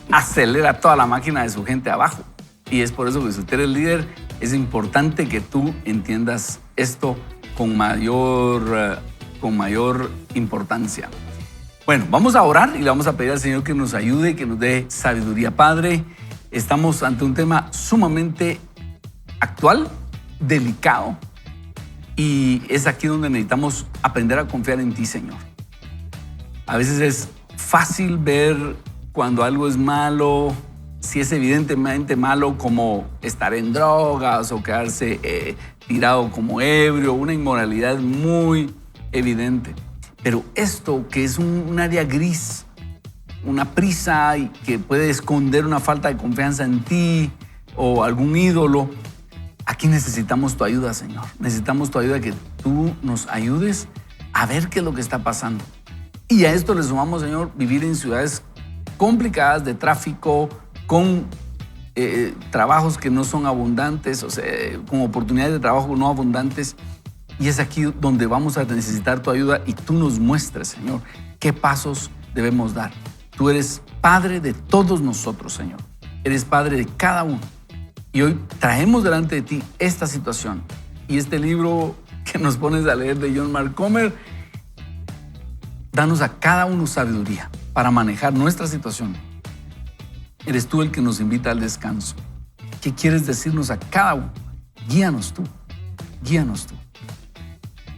acelera toda la máquina de su gente abajo. Y es por eso que si usted es líder, es importante que tú entiendas esto con mayor importancia. Bueno, vamos a orar y le vamos a pedir al Señor que nos ayude, que nos dé sabiduría. Padre, estamos ante un tema sumamente actual, delicado, y es aquí donde necesitamos aprender a confiar en ti, Señor. A veces es fácil ver cuando algo es malo, si es evidentemente malo, como estar en drogas o quedarse tirado como ebrio, una inmoralidad muy evidente. Pero esto que es un área gris, una prisa y que puede esconder una falta de confianza en ti o algún ídolo, aquí necesitamos tu ayuda, Señor. Necesitamos tu ayuda, que tú nos ayudes a ver qué es lo que está pasando. Y a esto le sumamos, Señor, vivir en ciudades complicadas de tráfico, con trabajos que no son abundantes, o sea, con oportunidades de trabajo no abundantes. Y es aquí donde vamos a necesitar tu ayuda y tú nos muestres, Señor, qué pasos debemos dar. Tú eres Padre de todos nosotros, Señor. Eres Padre de cada uno. Y hoy traemos delante de ti esta situación. Y este libro que nos pones a leer de John Mark Comer, danos a cada uno sabiduría para manejar nuestra situación. Eres tú el que nos invita al descanso. ¿Qué quieres decirnos a cada uno? Guíanos tú, guíanos tú.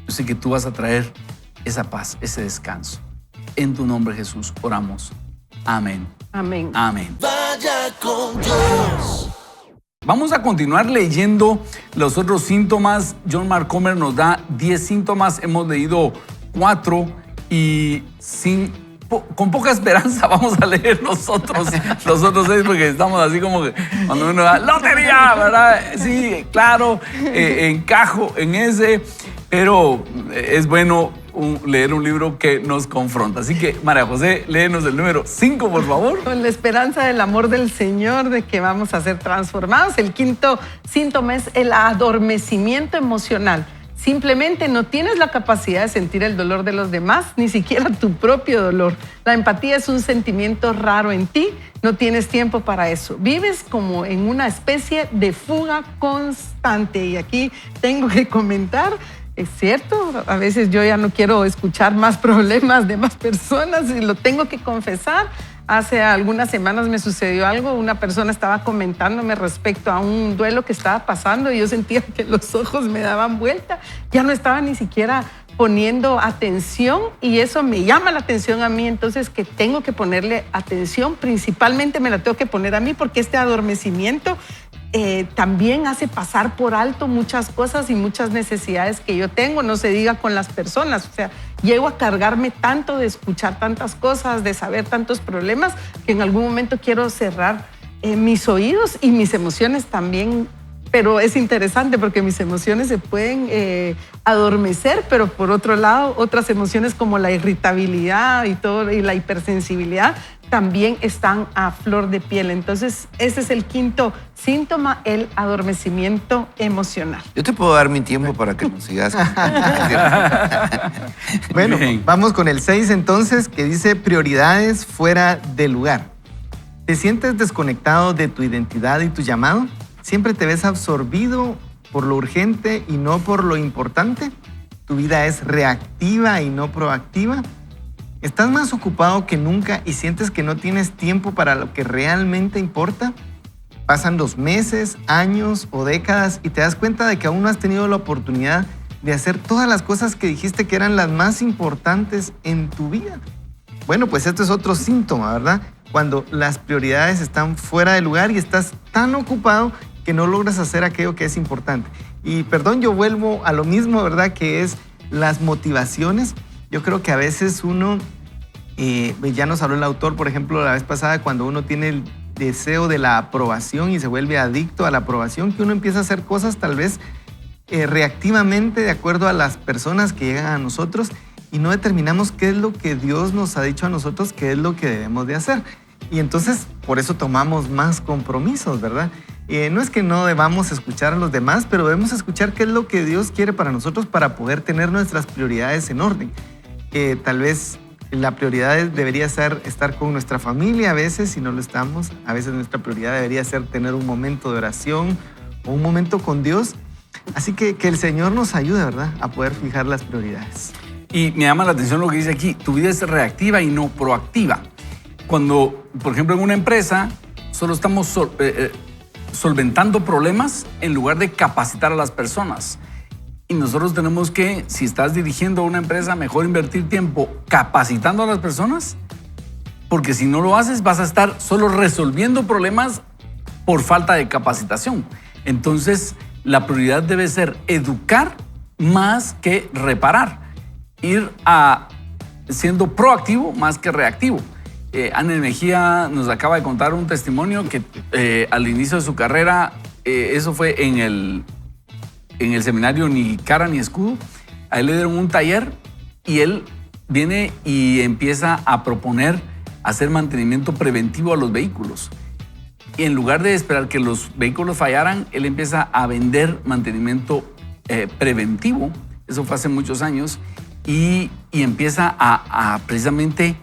Yo sé que tú vas a traer esa paz, ese descanso. En tu nombre, Jesús, oramos. Amén. Amén. Amén. Vaya con Dios. Vamos a continuar leyendo los otros síntomas. John Mark Comer nos da 10 síntomas. Hemos leído 4 y con poca esperanza vamos a leer los otros 6, porque estamos así como que cuando uno da lotería, ¿verdad? Sí, claro, encajo en ese, pero es bueno leer un libro que nos confronta. Así que, María José, léenos el número 5, por favor. Con la esperanza del amor del Señor, de que vamos a ser transformados. El quinto síntoma es el adormecimiento emocional. Simplemente no tienes la capacidad de sentir el dolor de los demás, ni siquiera tu propio dolor. La empatía es un sentimiento raro en ti, no tienes tiempo para eso. Vives como en una especie de fuga constante. Y aquí tengo que comentar, es cierto, a veces yo ya no quiero escuchar más problemas de más personas y lo tengo que confesar. Hace algunas semanas me sucedió algo, una persona estaba comentándome respecto a un duelo que estaba pasando y yo sentía que los ojos me daban vuelta, ya no estaba ni siquiera poniendo atención y eso me llama la atención a mí, entonces que tengo que ponerle atención, principalmente me la tengo que poner a mí porque este adormecimiento también hace pasar por alto muchas cosas y muchas necesidades que yo tengo, no se diga con las personas. O sea, llego a cargarme tanto de escuchar tantas cosas, de saber tantos problemas, que en algún momento quiero cerrar mis oídos y mis emociones también. Pero es interesante porque mis emociones se pueden adormecer, pero por otro lado, otras emociones como la irritabilidad y la hipersensibilidad también están a flor de piel. Entonces, ese es el quinto síntoma, el adormecimiento emocional. Yo te puedo dar mi tiempo para que nos sigas. Bueno, Bien. vamos con el 6 entonces, que dice prioridades fuera de lugar. ¿Te sientes desconectado de tu identidad y tu llamado? ¿Siempre te ves absorbido por lo urgente y no por lo importante? ¿Tu vida es reactiva y no proactiva? ¿Estás más ocupado que nunca y sientes que no tienes tiempo para lo que realmente importa? Pasan los meses, años o décadas y te das cuenta de que aún no has tenido la oportunidad de hacer todas las cosas que dijiste que eran las más importantes en tu vida. Bueno, pues esto es otro síntoma, ¿verdad? Cuando las prioridades están fuera de lugar y estás tan ocupado que no logras hacer aquello que es importante. Y perdón, yo vuelvo a lo mismo, ¿verdad? Que es las motivaciones. Yo creo que a veces uno, ya nos habló el autor, por ejemplo, la vez pasada, cuando uno tiene el deseo de la aprobación y se vuelve adicto a la aprobación, que uno empieza a hacer cosas tal vez reactivamente de acuerdo a las personas que llegan a nosotros y no determinamos qué es lo que Dios nos ha dicho a nosotros, qué es lo que debemos de hacer. Y entonces por eso tomamos más compromisos, ¿verdad? No es que no debamos escuchar a los demás, pero debemos escuchar qué es lo que Dios quiere para nosotros para poder tener nuestras prioridades en orden. Tal vez la prioridad debería ser estar con nuestra familia a veces, si no lo estamos. A veces nuestra prioridad debería ser tener un momento de oración o un momento con Dios. Así que el Señor nos ayude, ¿verdad?, a poder fijar las prioridades. Y me llama la atención lo que dice aquí, tu vida es reactiva y no proactiva. Cuando, por ejemplo, en una empresa, solo estamos solventando problemas en lugar de capacitar a las personas. Y nosotros tenemos que, si estás dirigiendo una empresa, mejor invertir tiempo capacitando a las personas, porque si no lo haces vas a estar solo resolviendo problemas por falta de capacitación. Entonces, la prioridad debe ser educar más que reparar, ir siendo proactivo más que reactivo. Ana Mejía nos acaba de contar un testimonio que al inicio de su carrera, eso fue en el seminario Ni Cara Ni Escudo, a él le dieron un taller y él viene y empieza a proponer hacer mantenimiento preventivo a los vehículos. Y en lugar de esperar que los vehículos fallaran, él empieza a vender mantenimiento preventivo. Eso fue hace muchos años y empieza precisamente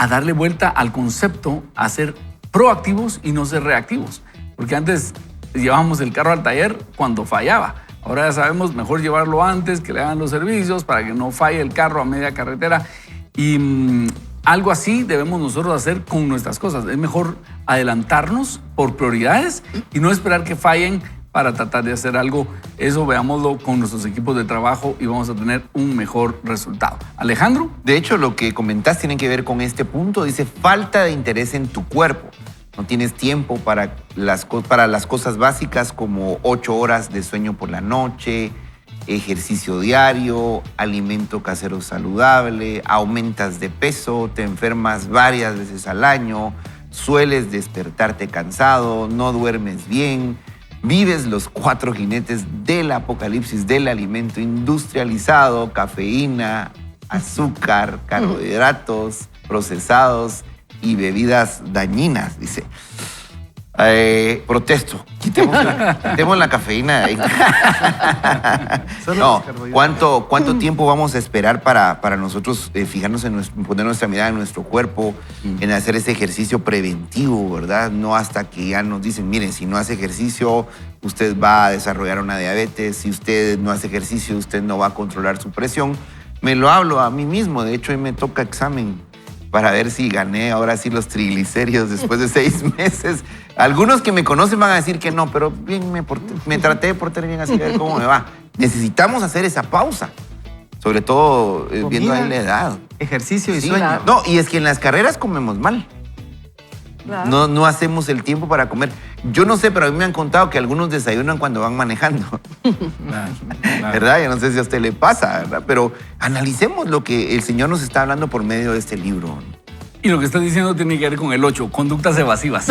a darle vuelta al concepto, a ser proactivos y no ser reactivos. Porque antes llevábamos el carro al taller cuando fallaba. Ahora ya sabemos mejor llevarlo antes, que le hagan los servicios para que no falle el carro a media carretera. Y algo así debemos nosotros hacer con nuestras cosas. Es mejor adelantarnos por prioridades y no esperar que fallen para tratar de hacer algo. Eso veámoslo con nuestros equipos de trabajo y vamos a tener un mejor resultado. Alejandro. De hecho, lo que comentás tiene que ver con este punto. Dice, falta de interés en tu cuerpo. No tienes tiempo para las cosas básicas como 8 horas de sueño por la noche, ejercicio diario, alimento casero saludable, aumentas de peso, te enfermas varias veces al año, sueles despertarte cansado, no duermes bien, vives los 4 jinetes del apocalipsis del alimento industrializado, cafeína, azúcar, carbohidratos, procesados y bebidas dañinas, dice. Protesto, quitemos la cafeína de ahí. Solo No, los carbohidratos. ¿cuánto tiempo vamos a esperar para nosotros fijarnos en poner nuestra mirada en nuestro cuerpo, en hacer ese ejercicio preventivo, ¿verdad? No hasta que ya nos dicen, miren, si no hace ejercicio, usted va a desarrollar una diabetes, si usted no hace ejercicio, usted no va a controlar su presión. Me lo hablo a mí mismo, de hecho, hoy me toca examen para ver si gané ahora sí los triglicéridos después de 6 meses. Algunos que me conocen van a decir que no, pero bien me traté de portar bien así, a ver cómo me va. Necesitamos hacer esa pausa, sobre todo viendo ahí la edad. Ejercicio y Sí, sueño. claro. No, y es que en las carreras comemos mal. Claro. No hacemos el tiempo para comer. Yo no sé, pero a mí me han contado que algunos desayunan cuando van manejando. Claro, claro. ¿Verdad? Yo no sé si a usted le pasa, ¿verdad? Pero analicemos lo que el Señor nos está hablando por medio de este libro. Y lo que está diciendo tiene que ver con el 8, conductas evasivas.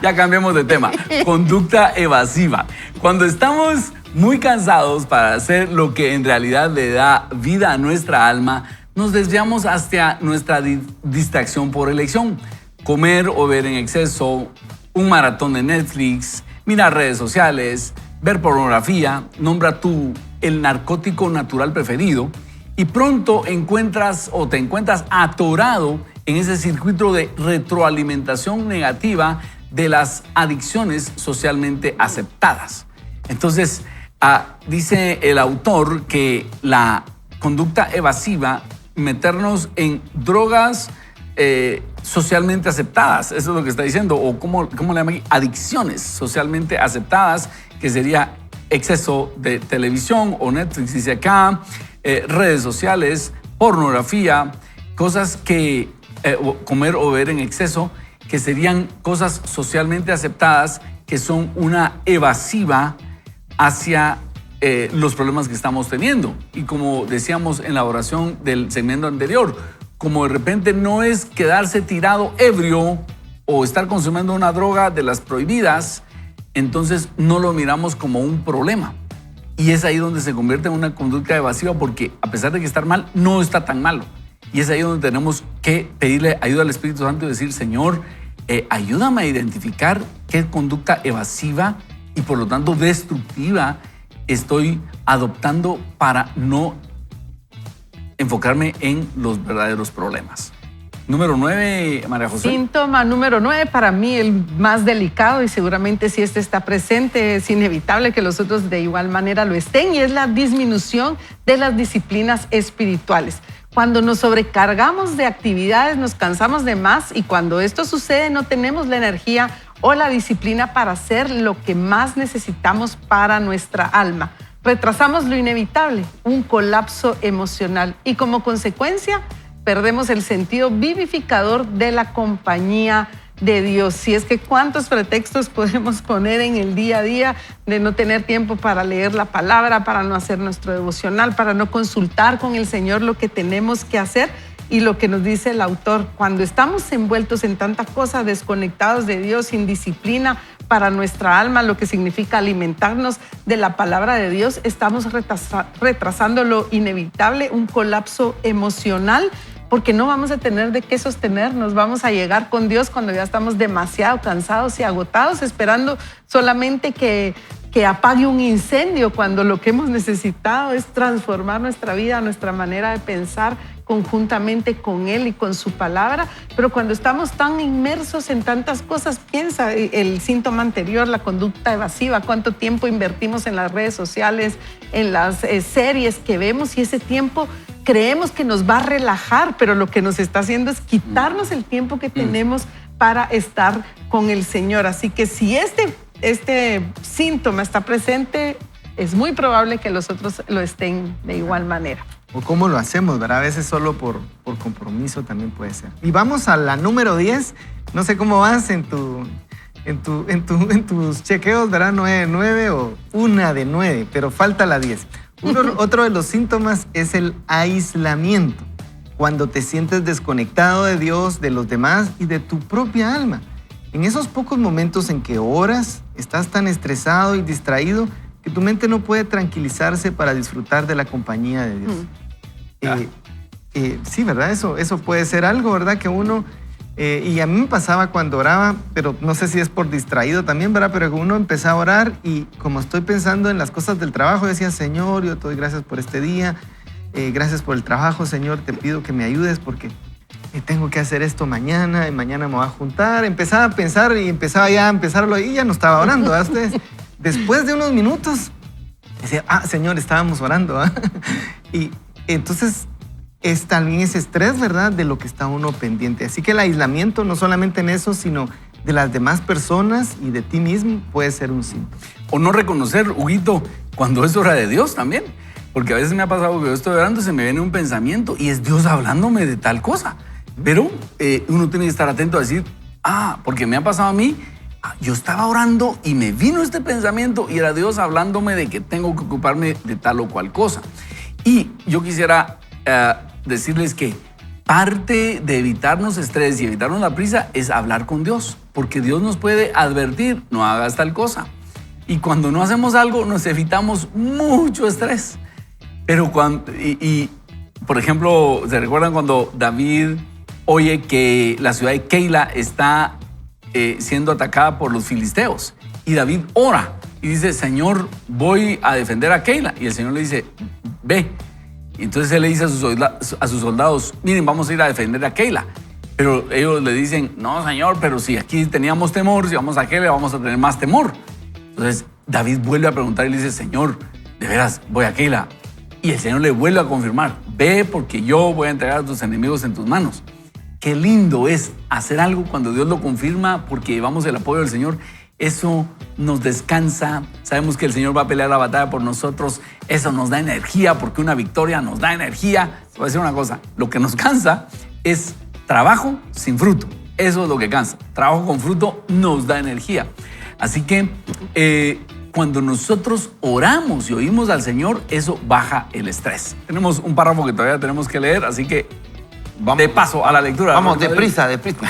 Ya cambiamos de tema. Conducta evasiva. Cuando estamos muy cansados para hacer lo que en realidad le da vida a nuestra alma, nos desviamos hacia nuestra distracción por elección. Comer o ver en exceso, un maratón de Netflix, mirar redes sociales, ver pornografía, nombra tú el narcótico natural preferido y pronto encuentras o te encuentras atorado en ese circuito de retroalimentación negativa de las adicciones socialmente aceptadas. Entonces, dice el autor que la conducta evasiva, meternos en drogas socialmente aceptadas, eso es lo que está diciendo, o ¿cómo le llaman aquí? Adicciones socialmente aceptadas, que sería exceso de televisión o Netflix, dice acá, redes sociales, pornografía, cosas que comer o beber en exceso, que serían cosas socialmente aceptadas, que son una evasiva hacia los problemas que estamos teniendo. Y como decíamos en la oración del segmento anterior, como de repente no es quedarse tirado ebrio o estar consumiendo una droga de las prohibidas, entonces no lo miramos como un problema. Y es ahí donde se convierte en una conducta evasiva, porque a pesar de que estar mal, no está tan malo. Y es ahí donde tenemos que pedirle ayuda al Espíritu Santo y decir, Señor, ayúdame a identificar qué conducta evasiva y por lo tanto destructiva estoy adoptando para no enfocarme en los verdaderos problemas. Número 9, María José. Síntoma número 9, para mí el más delicado, y seguramente si este está presente es inevitable que los otros de igual manera lo estén, y es la disminución de las disciplinas espirituales. Cuando nos sobrecargamos de actividades, nos cansamos de más, y cuando esto sucede no tenemos la energía o la disciplina para hacer lo que más necesitamos para nuestra alma. Retrasamos lo inevitable, un colapso emocional, y como consecuencia perdemos el sentido vivificador de la compañía de Dios. Si es que cuántos pretextos podemos poner en el día a día de no tener tiempo para leer la palabra, para no hacer nuestro devocional, para no consultar con el Señor lo que tenemos que hacer. Y lo que nos dice el autor, cuando estamos envueltos en tantas cosas, desconectados de Dios, sin disciplina para nuestra alma, lo que significa alimentarnos de la palabra de Dios, estamos retrasando lo inevitable, un colapso emocional, porque no vamos a tener de qué sostenernos. Vamos a llegar con Dios cuando ya estamos demasiado cansados y agotados, esperando solamente que apague un incendio, cuando lo que hemos necesitado es transformar nuestra vida, nuestra manera de pensar conjuntamente con Él y con su palabra. Pero cuando estamos tan inmersos en tantas cosas, piensa el síntoma anterior, la conducta evasiva, cuánto tiempo invertimos en las redes sociales, en las series que vemos, y ese tiempo creemos que nos va a relajar, pero lo que nos está haciendo es quitarnos el tiempo que tenemos para estar con el Señor. Así que si este síntoma está presente, es muy probable que los otros lo estén de igual manera. O cómo lo hacemos, ¿verdad? A veces solo por compromiso también puede ser. Y vamos a la número 10. No sé cómo vas en tus chequeos, ¿verdad? 9 o 1 de 9, pero falta la 10. Otro de los síntomas es el aislamiento. Cuando te sientes desconectado de Dios, de los demás y de tu propia alma. En esos pocos momentos en que oras, estás tan estresado y distraído que tu mente no puede tranquilizarse para disfrutar de la compañía de Dios. Sí, ¿verdad? Eso puede ser algo, ¿verdad? Que uno... y a mí me pasaba cuando oraba, pero no sé si es por distraído también, ¿verdad? Pero uno empezaba a orar y como estoy pensando en las cosas del trabajo, decía, Señor, yo te doy gracias por este día, gracias por el trabajo, Señor, te pido que me ayudes porque tengo que hacer esto mañana y mañana me voy a juntar. Empezaba a pensar y empezaba ya a empezarlo y ya no estaba orando, ¿verdad? Ustedes, después de unos minutos, decía, Señor, estábamos orando, ¿verdad? Y entonces... es también ese estrés, ¿verdad?, de lo que está uno pendiente. Así que el aislamiento, no solamente en eso, sino de las demás personas y de ti mismo, puede ser un síntoma. O no reconocer, Huguito, cuando es hora de Dios también. Porque a veces me ha pasado que yo estoy orando, se me viene un pensamiento y es Dios hablándome de tal cosa. Pero uno tiene que estar atento a decir, porque me ha pasado a mí, yo estaba orando y me vino este pensamiento y era Dios hablándome de que tengo que ocuparme de tal o cual cosa. Y yo quisiera... decirles que parte de evitarnos estrés y evitarnos la prisa es hablar con Dios, porque Dios nos puede advertir, no hagas tal cosa. Y cuando no hacemos algo, nos evitamos mucho estrés. Pero por ejemplo, ¿se recuerdan cuando David oye que la ciudad de Keila está siendo atacada por los filisteos? Y David ora y dice, Señor, voy a defender a Keila. Y el Señor le dice, ve. Entonces él le dice a sus soldados, miren, vamos a ir a defender a Keila. Pero ellos le dicen, no, Señor, pero si aquí teníamos temor, si vamos a Keila vamos a tener más temor. Entonces David vuelve a preguntar y le dice, Señor, de veras, voy a Keila. Y el Señor le vuelve a confirmar, ve porque yo voy a entregar a tus enemigos en tus manos. Qué lindo es hacer algo cuando Dios lo confirma porque llevamos el apoyo del Señor. Eso nos descansa, sabemos que el Señor va a pelear la batalla por nosotros, eso nos da energía porque una victoria nos da energía. Te voy a decir una cosa, lo que nos cansa es trabajo sin fruto, eso es lo que cansa. Trabajo con fruto nos da energía. Así que cuando nosotros oramos y oímos al Señor, eso baja el estrés. Tenemos un párrafo que todavía tenemos que leer, así que vamos, de paso a la lectura. Vamos, deprisa. deprisa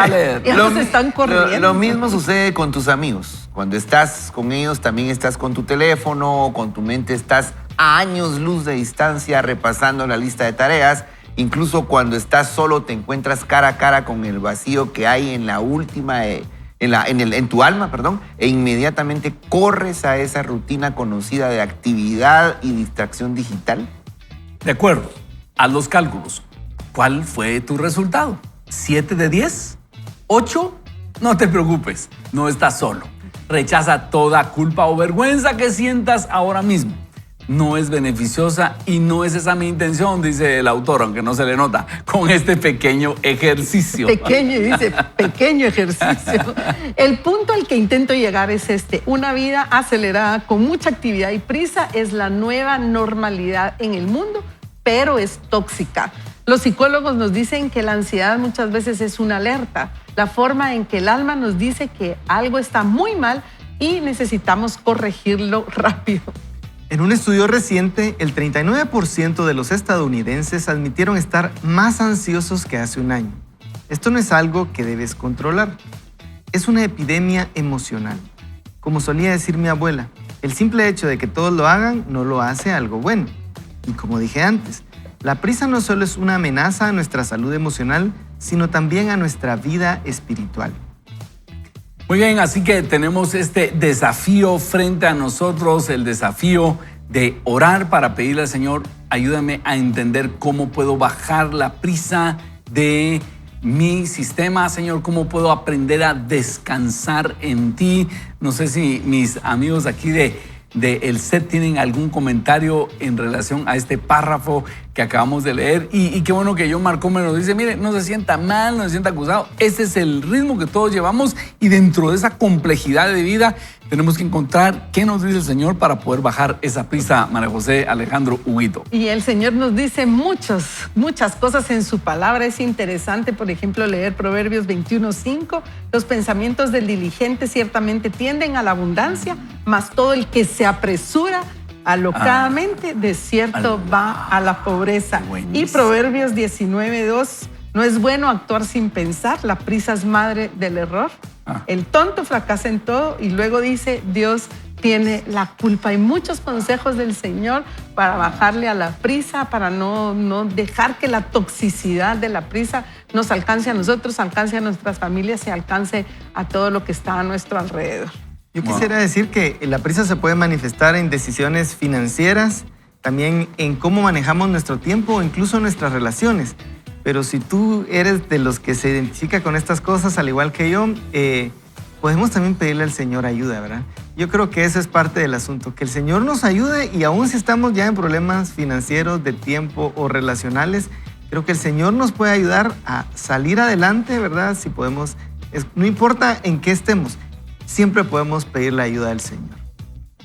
a leer. Ya nos están corriendo. Lo mismo sucede con tus amigos. Cuando estás con ellos, también estás con tu teléfono, con tu mente estás a años luz de distancia repasando la lista de tareas. Incluso cuando estás solo te encuentras cara a cara con el vacío que hay en la última, en tu alma, e inmediatamente corres a esa rutina conocida de actividad y distracción digital. De acuerdo. Haz los cálculos. ¿Cuál fue tu resultado? ¿7 de 10? ¿8? No te preocupes, no estás solo. Rechaza toda culpa o vergüenza que sientas ahora mismo. No es beneficiosa y no es esa mi intención, dice el autor, aunque no se le nota, con este pequeño ejercicio. Pequeño ejercicio. El punto al que intento llegar es este. Una vida acelerada con mucha actividad y prisa es la nueva normalidad en el mundo, pero es tóxica. Los psicólogos nos dicen que la ansiedad muchas veces es una alerta, la forma en que el alma nos dice que algo está muy mal y necesitamos corregirlo rápido. En un estudio reciente, el 39% de los estadounidenses admitieron estar más ansiosos que hace un año. Esto no es algo que debes controlar, es una epidemia emocional. Como solía decir mi abuela, el simple hecho de que todos lo hagan no lo hace algo bueno. Y como dije antes, la prisa no solo es una amenaza a nuestra salud emocional, sino también a nuestra vida espiritual. Muy bien, así que tenemos este desafío frente a nosotros, el desafío de orar para pedirle al Señor, ayúdame a entender cómo puedo bajar la prisa de mi sistema, Señor, cómo puedo aprender a descansar en ti. No sé si mis amigos aquí de el set tienen algún comentario en relación a este párrafo que acabamos de leer y qué bueno que John Marcó me lo dice. Mire, no se sienta mal, no se sienta acusado. Ese es el ritmo que todos llevamos y dentro de esa complejidad de vida tenemos que encontrar qué nos dice el Señor para poder bajar esa prisa, María José, Alejandro, Huguito. Y el Señor nos dice muchas cosas en su palabra. Es interesante, por ejemplo, leer Proverbios 21:5. Los pensamientos del diligente ciertamente tienden a la abundancia, mas todo el que se apresura alocadamente, de cierto va a la pobreza. Buenísimo. Y Proverbios 19:2, no es bueno actuar sin pensar, la prisa es madre del error. El tonto fracasa en todo y luego dice, Dios tiene la culpa. Hay muchos consejos del Señor para bajarle a la prisa, para no dejar que la toxicidad de la prisa nos alcance a nosotros, alcance a nuestras familias y alcance a todo lo que está a nuestro alrededor. Yo quisiera decir que la prisa se puede manifestar en decisiones financieras, también en cómo manejamos nuestro tiempo o incluso nuestras relaciones. Pero si tú eres de los que se identifica con estas cosas, al igual que yo, podemos también pedirle al Señor ayuda, ¿verdad? Yo creo que eso es parte del asunto, que el Señor nos ayude y aún si estamos ya en problemas financieros, de tiempo o relacionales, creo que el Señor nos puede ayudar a salir adelante, ¿verdad? Si podemos, no importa en qué estemos, siempre podemos pedir la ayuda del Señor.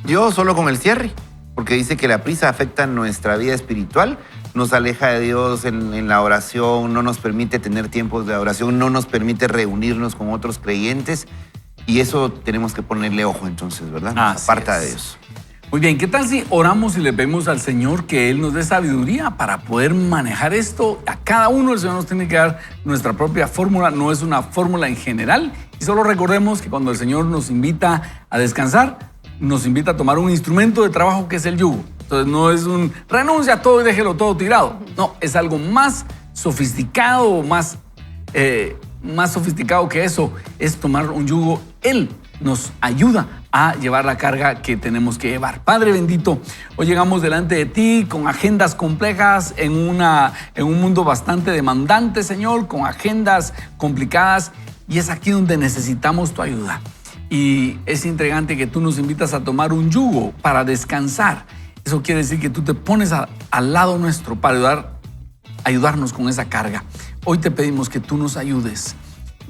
Yo solo con el cierre, porque dice que la prisa afecta nuestra vida espiritual, nos aleja de Dios en la oración, no nos permite tener tiempos de oración, no nos permite reunirnos con otros creyentes. Y eso tenemos que ponerle ojo entonces, ¿verdad? Nos aparta de Dios. Muy bien, ¿qué tal si oramos y le pedimos al Señor que Él nos dé sabiduría para poder manejar esto? A cada uno el Señor nos tiene que dar nuestra propia fórmula, no es una fórmula en general. Y solo recordemos que cuando el Señor nos invita a descansar, nos invita a tomar un instrumento de trabajo que es el yugo. Entonces no es un renuncia a todo y déjelo todo tirado. No, es algo más sofisticado, más sofisticado que eso, es tomar un yugo. Él nos ayuda a llevar la carga que tenemos que llevar. Padre bendito, hoy llegamos delante de ti con agendas complejas en un mundo bastante demandante, Señor, con agendas complicadas, y es aquí donde necesitamos tu ayuda. Y es intrigante que tú nos invitas a tomar un yugo para descansar. Eso quiere decir que tú te pones al lado nuestro para ayudarnos con esa carga. Hoy te pedimos que tú nos ayudes.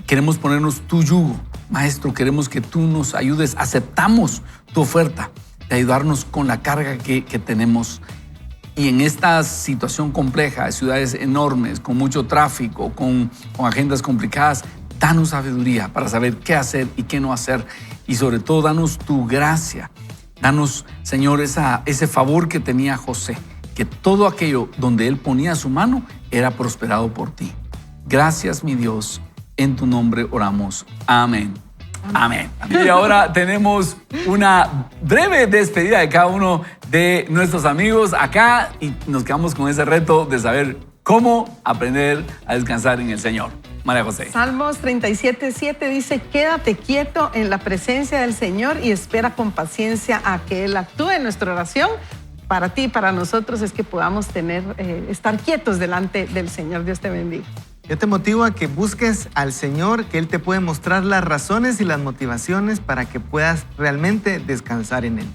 Queremos ponernos tu yugo. Maestro, queremos que tú nos ayudes. Aceptamos tu oferta de ayudarnos con la carga que tenemos. Y en esta situación compleja, de ciudades enormes, con mucho tráfico, con agendas complicadas, danos sabiduría para saber qué hacer y qué no hacer. Y sobre todo, danos tu gracia. Danos, Señor, ese favor que tenía José, que todo aquello donde él ponía su mano era prosperado por ti. Gracias, mi Dios. En tu nombre oramos. Amén. Amén. Y ahora tenemos una breve despedida de cada uno de nuestros amigos acá y nos quedamos con ese reto de saber cómo aprender a descansar en el Señor. María José. Salmos 37:7 dice: quédate quieto en la presencia del Señor y espera con paciencia a que Él actúe. En nuestra oración para ti y para nosotros es que podamos estar quietos delante del Señor. Dios te bendiga. Yo te motivo a que busques al Señor, que Él te puede mostrar las razones y las motivaciones para que puedas realmente descansar en Él.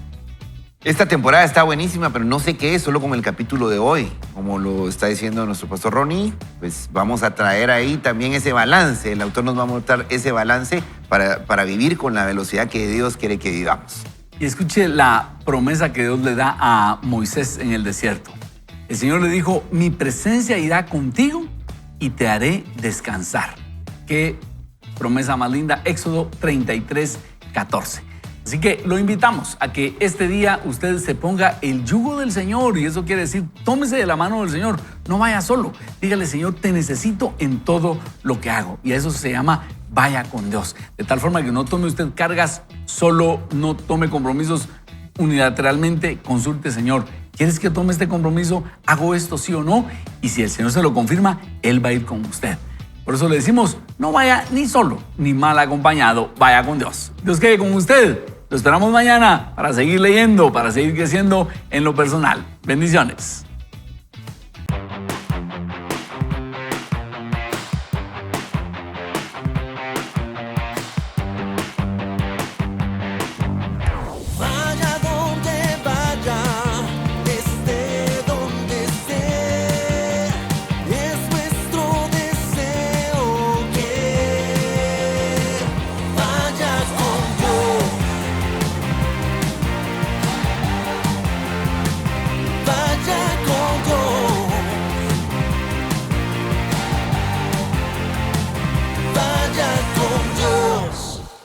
Esta temporada está buenísima, pero no sé qué es, solo con el capítulo de hoy. Como lo está diciendo nuestro pastor Ronnie, pues vamos a traer ahí también ese balance. El autor nos va a mostrar ese balance para vivir con la velocidad que Dios quiere que vivamos. Y escuche la promesa que Dios le da a Moisés en el desierto. El Señor le dijo: mi presencia irá contigo y te haré descansar. Qué promesa más linda. Éxodo 33:14. Así que lo invitamos a que este día usted se ponga el yugo del Señor, y eso quiere decir, tómese de la mano del Señor, no vaya solo. Dígale: Señor, te necesito en todo lo que hago. Y a eso se llama vaya con Dios. De tal forma que no tome usted cargas solo, no tome compromisos unilateralmente. Consulte: Señor, ¿quieres que tome este compromiso? ¿Hago esto sí o no? Y si el Señor se lo confirma, Él va a ir con usted. Por eso le decimos: no vaya ni solo ni mal acompañado, vaya con Dios. Dios quede con usted. Lo esperamos mañana para seguir leyendo, para seguir creciendo en lo personal. Bendiciones.